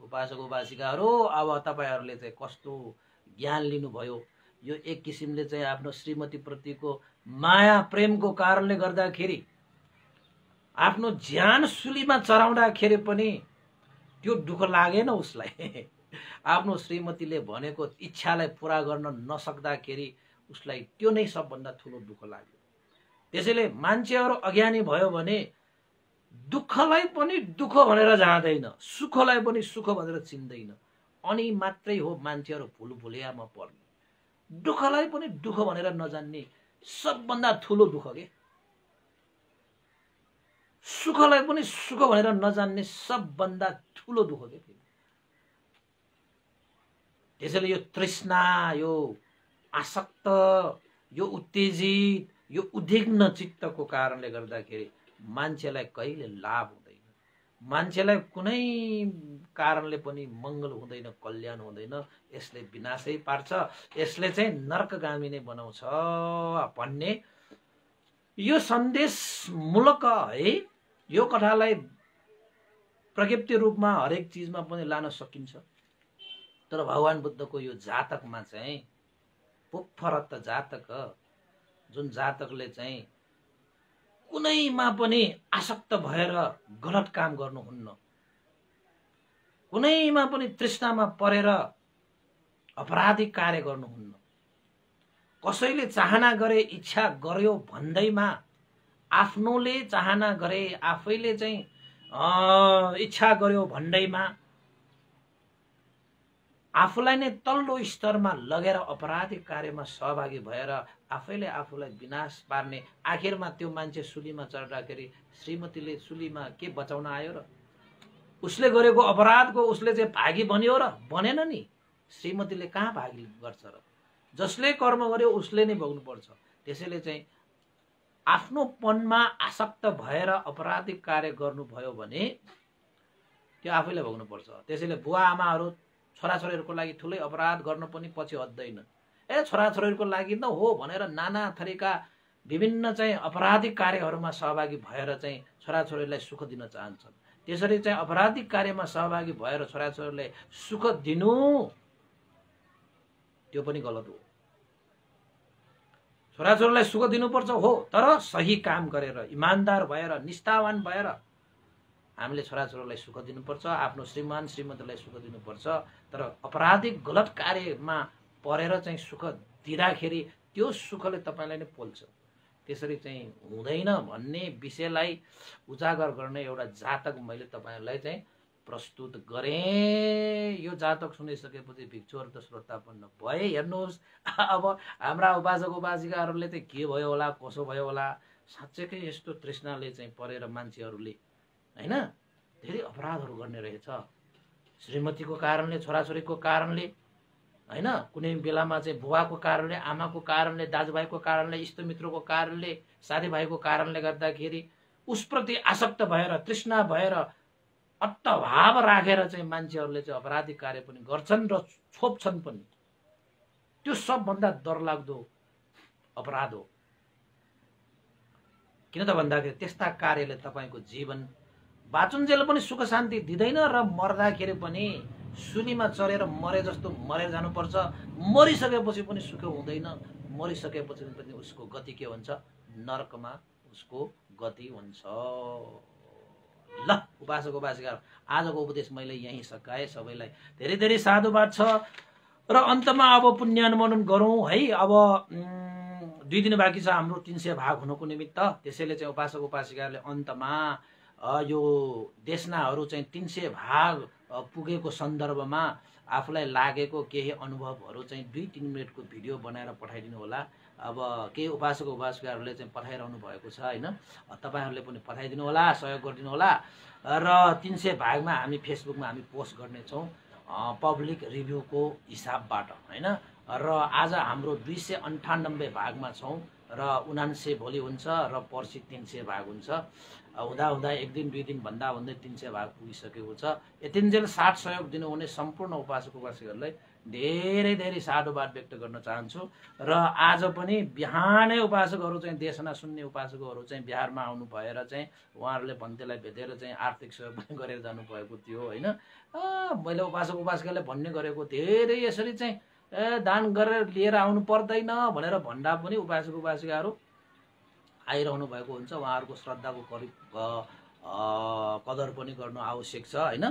उपासक उपासिकाहरू, अब तपाईहरूले चाहिँ कस्तो ज्ञान लिनुभयो? यो एक किसिमले चाहिँ आफ्नो श्रीमती प्रतिको माया प्रेमको कारणले गर्दाखेरि आफ्नो ज्यान सुलीमा चढाउँदाखेरि पनि त्यो दुःख लागेन उसलाई। आफ्नो श्रीमतीले भनेको इच्छालाई पूरा गर्न नसक्दाखेरि उसलाई त्यो नै सबभन्दा ठुलो दुःख लाग्यो। त्यसैले मान्छेहरू अज्ञानी भयो भने दुःखलाई पनि दुःख भनेर जान्दैन, सुखलाई पनि सुख भनेर चिन्दैन, अनि मात्रै हो मान्छेहरू भुलभुलियामा पर्ने। दुःखलाई पनि दुःख भनेर नजान्ने सबभन्दा ठुलो दुःख के, सुखलाई पनि सुख भनेर नजान्ने सबभन्दा ठुलो दुःख के। त्यसैले यो तृष्णा, यो आसक्त, यो उत्तेजित, यो उद्विग्न चित्तको कारणले गर्दाखेरि मान्छेलाई कहिले लाभ हुँदैन, मान्छेलाई कुनै कारणले पनि मङ्गल हुँदैन, कल्याण हुँदैन। यसले विनाशै पार्छ, यसले चाहिँ नरकगामी नै बनाउँछ भन्ने यो सन्देशमूलक है। यो कथालाई प्रज्ञप्ति रूपमा हरेक चिजमा पनि लान सकिन्छ, तर भगवान बुद्धको यो जातकमा चाहिँ पुफरत जातक, जुन जातकले चाहिँ कुनैमा पनि आसक्त भएर गलत काम गर्नुहुन्न, कुनैमा पनि तृष्णामा परेर अपराधिक कार्य गर्नुहुन्न, कसैले चाहना गरे, इच्छा गर्यो भन्दैमा आफ्नोले चाहना गरे, आफैले चाहिँ इच्छा गर्यो भन्दैमा आफूलाई नै तल्लो स्तरमा लगेर अपराधिक कार्यमा सहभागी भएर आफैले आफूलाई विनाश पार्ने, आखिरमा त्यो मान्छे सुलीमा चढ्दाखेरि श्रीमतीले सुलीमा के बचाउन आयो र? उसले गरेको अपराधको उसले चाहिँ भागी बन्यो र? बनेन नि। श्रीमतीले कहाँ भागी गर्छ र? जसले कर्म गर्यो उसले नै भोग्नुपर्छ। त्यसैले चाहिँ आफ्नो पनमा आसक्त भएर अपराधिक कार्य गर्नुभयो भने त्यो आफैले भोग्नुपर्छ। त्यसैले बुवा आमाहरू छोराछोरीहरूको लागि ठुलै अपराध गर्न पनि पछि हट्दैन। छोराछोरीहरूको लागि त हो भनेर नाना थरीका विभिन्न चाहिँ अपराधिक कार्यहरूमा सहभागी भएर चाहिँ छोराछोरीलाई सुख दिन चाहन्छन्। त्यसरी चाहिँ अपराधिक कार्यमा सहभागी भएर छोराछोरीलाई सुख दिनु त्यो पनि गलत हो। छोराछोरीलाई सुख दिनुपर्छ हो, तर सही काम गरेर, इमान्दार भएर, निष्ठावान भएर हामीले छोराछोरीलाई सुख दिनुपर्छ, आफ्नो श्रीमान श्रीमतीलाई सुख दिनुपर्छ। तर अपराधिक गलत कार्यमा परेर चाहिँ सुख दिँदाखेरि त्यो सुखले तपाईँलाई नै पोल्छ। त्यसरी चाहिँ हुँदैन भन्ने विषयलाई उजागर गर्ने एउटा जातक मैले तपाईँहरूलाई चाहिँ प्रस्तुत गरेँ। यो जातक सुनिसकेपछि भिक्षुहरू त श्रोतापन्न भए। हेर्नुहोस्, अब हाम्रा उपासक उपासिकाहरूले चाहिँ के भयो होला, कसो भयो होला, साँच्चैकै यस्तो तृष्णाले चाहिँ परेर मान्छेहरूले हैन धेरै अपराधहरू गर्ने रहेछ। श्रीमतीको कारणले, छोराछोरीको कारणले, हैन कुनै बेलामा चाहिँ बुवाको कारणले, आमाको कारणले, दाजुभाइको कारणले, इष्टमित्रको कारणले, साथीभाइको कारणले गर्दाखेरि उसप्रति आसक्त भएर, तृष्णा भएर, अट्टभाव राखेर चाहिँ मान्छेहरूले चाहिँ अपराधिक कार्य पनि गर्छन् र छोप्छन् पनि। त्यो सबभन्दा डरलाग्दो अपराध हो। किन त भन्दाखेरि त्यस्ता कार्यले तपाईँको जीवन बाँचुन्जेल पनि सुख शान्ति दिँदैन र मर्दाखेरि पनि सुलीमा चढेर मरे जस्तो मरेर जानुपर्छ। मरिसकेपछि पनि सुख हुँदैन। मरिसकेपछि पनि उसको गति के हुन्छ? नरकमा उसको गति हुन्छ। ल उपासक उपासिका, आजको उपदेश मैले यहीँ सकाएँ। सबैलाई धेरै धेरै साधुवाद छ र अन्तमा अब पुण्यानुमोदन गरौँ है। अब 2 दिन बाँकी छ हाम्रो 300 भाग हुनको निमित्त। त्यसैले चाहिँ उपासक उपासिकाहरूले अन्तमा यो देशनाहरू चाहिँ 300 भाग पुगेको सन्दर्भमा आफूलाई लागेको केही अनुभवहरू चाहिँ 2-3 मिनटको भिडियो बनाएर पठाइदिनु होला। अब केही उपासक उपासिकाहरूले चाहिँ पठाइरहनु भएको छ हैन, तपाईहरुले पनि पठाइदिनु होला, सहयोग गरिदिनु होला। र 300 भागमा हामी फेसबुकमा हामी पोस्ट गर्ने छौं पब्लिक रिभ्यूको हिसाबबाट हैन। र आज हाम्रो 298 भागमा छौं र 79 भोलि हुन्छ र पर्सि 300 भाग हुन्छ। हुँदा हुँदा 1 दिन 2 दिन भन्दा भन्दै 300 भाग पुगिसकेको छ। यतिन्जेल साथ सहयोग दिनुहुने सम्पूर्ण उपासक उपासिकाहरूलाई धेरै धेरै साधुवाद व्यक्त गर्न चाहन्छु। र आज पनि बिहानै उपासकहरू चाहिँ देशना सुन्ने उपासकहरू चाहिँ बिहारमा आउनु भएर चाहिँ उहाँहरूले भन्तेलाई भेटेर चाहिँ आर्थिक सहयोग पनि गरेर जानु भएको थियो हैन। मैले उपासक उपासिकाले भन्ने गरेको धेरै यसरी चाहिँ दान गरेर लिएर आउनु पर्दैन भनेर भन्दा पनि उपासक उपासिकाहरू आइरहनु भएको हुन्छ। उहाँहरूको श्रद्धाको कदर पनि गर्नु आवश्यक छ हैन।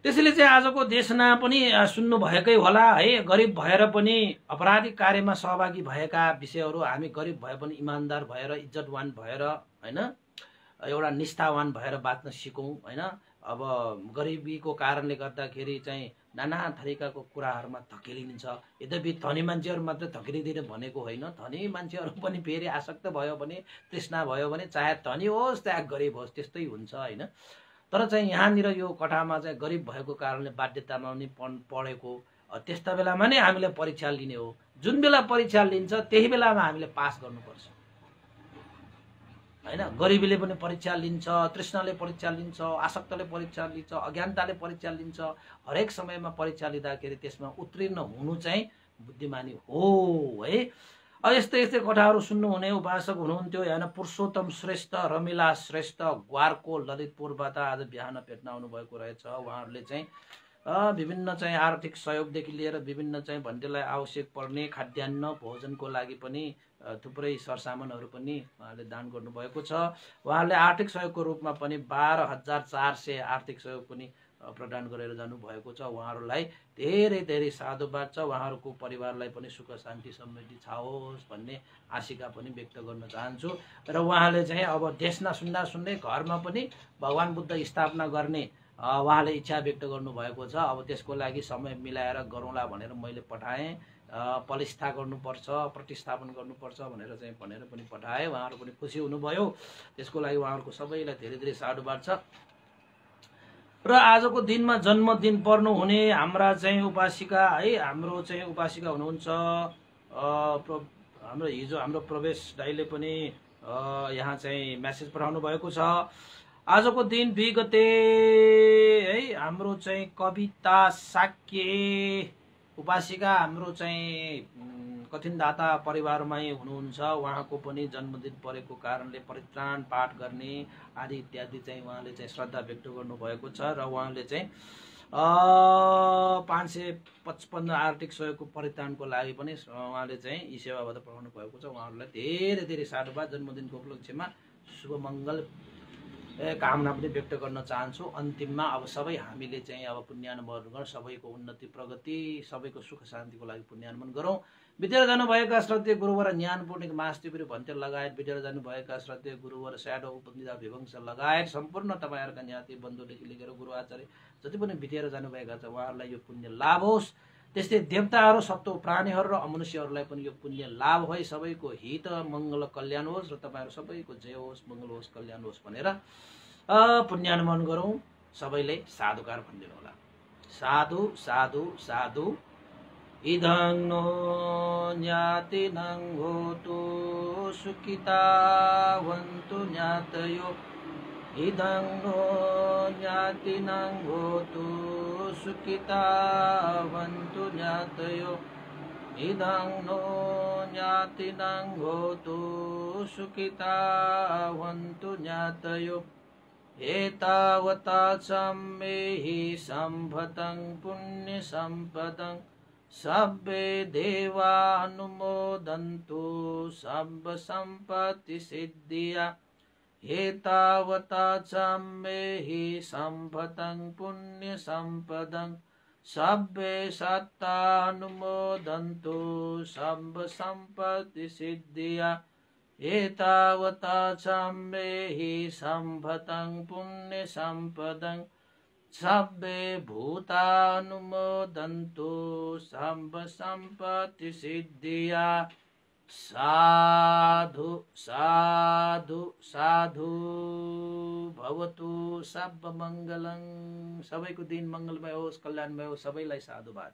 त्यसैले चाहिँ आजको देशना पनि सुन्नु भएकै होला है। गरिब भएर पनि अपराधिक कार्यमा सहभागी भएका विषयहरू हामी गरिब भए पनि इमानदार भएर, इज्जतवान भएर हैन, एउटा निष्ठावान भएर बाँच्न सिकौं हैन। अब गरिबीको कारणले गर्दाखेरि चाहिँ नाना थरीकाको कुराहरुमा धकेलिन्छ। यद्यपि धनी मान्छेहरु मात्र धकेलिदिने भनेको होइन, धनी मान्छेहरु पनि फेरि आसक्त भयो भने, तृष्णा भयो भने, चाहे धनी होस् चाहे गरिब होस् त्यस्तै हुन्छ हैन। तर चाहिँ यहाँनिर यो कथामा चाहिँ गरिब भएको कारणले बाध्यतामा पनि पढेको, त्यस्ता बेलामा नै हामीले परीक्षा लिने हो। जुन बेला परीक्षा लिन्छ त्यही बेलामा हामीले पास गर्नुपर्छ हैन। गरिबीले पनि परीक्षा लिन्छ, तृष्णाले परीक्षा लिन्छ, आसक्तले परीक्षा लिन्छ, अज्ञानताले परीक्षा लिन्छ। हरेक समयमा परीक्षा लिँदाखेरि त्यसमा उत्तीर्ण हुनु चाहिँ बुद्धिमानी हो है। यस्तै यस्तै कथाहरू सुन्नुहुने उपासक हुनुहुन्थ्यो हैन। पुरुषोत्तम श्रेष्ठ, रमिला श्रेष्ठ ग्वारको ललितपुरबाट आज बिहान भेट्न आउनु भएको रहेछ। उहाँहरूले चाहिँ विभिन्न चाहिँ आर्थिक सहयोगदेखि लिएर विभिन्न चाहिँ भन्टेलाई आवश्यक पर्ने खाद्यान्न भोजनको लागि पनि थुप्रै सरसामानहरू पनि उहाँले दान गर्नुभएको छ। उहाँले आर्थिक सहयोगको रूपमा पनि 12,400 आर्थिक सहयोग पनि प्रदान गरेर जानु भएको छ। उहाँहरूलाई धेरै धेरै साधुवाद छ। उहाँहरूको परिवारलाई पनि सुख शान्ति समृद्धि छाओस् भन्ने आशिका पनि व्यक्त गर्न चाहन्छु। र उहाँले चाहिँ अब देशना सुन्दा सुन्दै घरमा पनि भगवान बुद्ध स्थापना गर्ने उहाँले इच्छा व्यक्त गर्नुभएको छ। अब त्यसको लागि समय मिलाएर गरौँला भनेर मैले पठाएँ। प्रतिष्ठा गर्नुपर्छ, प्रतिस्थापन गर्नुपर्छ भनेर पनि पठाएँ। उहाँहरू पनि खुसी हुनुभयो। त्यसको लागि उहाँहरूको सबैलाई धेरै धेरै साधुवाद छ। र आजको दिनमा जन्मदिन पर्नुहुने हाम्रा उपासिका है, हाम्रो उपासिका हुनुहुन्छ। हाम्रो हिजो हाम्रो प्रवेश दाइले पनि यहाँ मेसेज पठाउनु भएको छ। आजको दिन 2 गते है, हाम्रो कविता साक्य उपासिका हाम्रो कठिनदाता परिवारमै हुनुहुन्छ। उहाँको पनि जन्मदिन परेको कारणले परित्राण पाठ गर्ने आदि इत्यादि उहाँले श्रद्धा व्यक्त गर्नुभएको छ। र उहाँले 555 आर्थिक सहयोगको परित्राणको लागि पनि उहाँले यी सेवाबाट पठाउनु भएको छ। उहाँहरूलाई धेरै धेरै साधुवाद। जन्मदिनको उपलक्ष्यमा शुभ मङ्गल कामना पनि व्यक्त गर्न चाहन्छु। अन्तिममा अब सबै हामीले अब पुण्यानुमोदन गरौँ, सबैको उन्नति प्रगति, सबैको सुख शान्तिको लागि पुण्यानुमोदन गरौँ। बितेर जानुभएका श्रद्धेय गुरुवर ज्ञानपूर्णिक मास्तिपुरी भन्ते लगायत बितेर जानुभएका श्रद्धेय गुरुवर स्याडो उपनिधा विवंश लगायत सम्पूर्ण तपाईँहरूका ज्ञाति बन्धुदेखि लिएर गुरु आचार्य जति पनि बितेर जानुभएका छ उहाँहरूलाई यो पुण्य लाभ होस्। त्यस्तै देवताहरू, सत्व प्राणीहरू र अमनुष्यहरूलाई पनि यो पुण्य लाभ होइ, सबैको हित मङ्गल कल्याण होस् र तपाईँहरू सबैको जय होस्, मङ्गल होस्, कल्याण होस् भनेर पुण्यानुमोदन गरौँ। सबैले साधुकार भनिदिनु होला। साधु साधु साधु। इदं नो ज्ञातिनं होतु सुखितावन्तु ज्ञातयो। इदं नो ज्ञातिनं होतु सुखितावन्तु ज्ञातयो। इदं नो ज्ञातिनं होतु सुखितावन्तु ज्ञातयो। एतावता सम्मेहि सम्भतं पुण्यसम्पदं सब्बे देवानुमोदन्तु सर्वसम्पत्तिसिद्धिया। एतावता सम्मेहि सम्भतं पुण्यसम्पदं सब्बे सत्तानुमोदन्तु सर्वसम्पत्तिसिद्धिया। एतावता सम्मेहि सम्भतं पुण्यसम्पदं सब्बे भूतानुमोदन्तु सर्वसम्पत्तिसिद्धिया। साधु साधु साधु भवतु सर्वमङ्गलं। सबैको दिन मङ्गलमय होस्, कल्याणमय होस्। सबैलाई साधुवाद।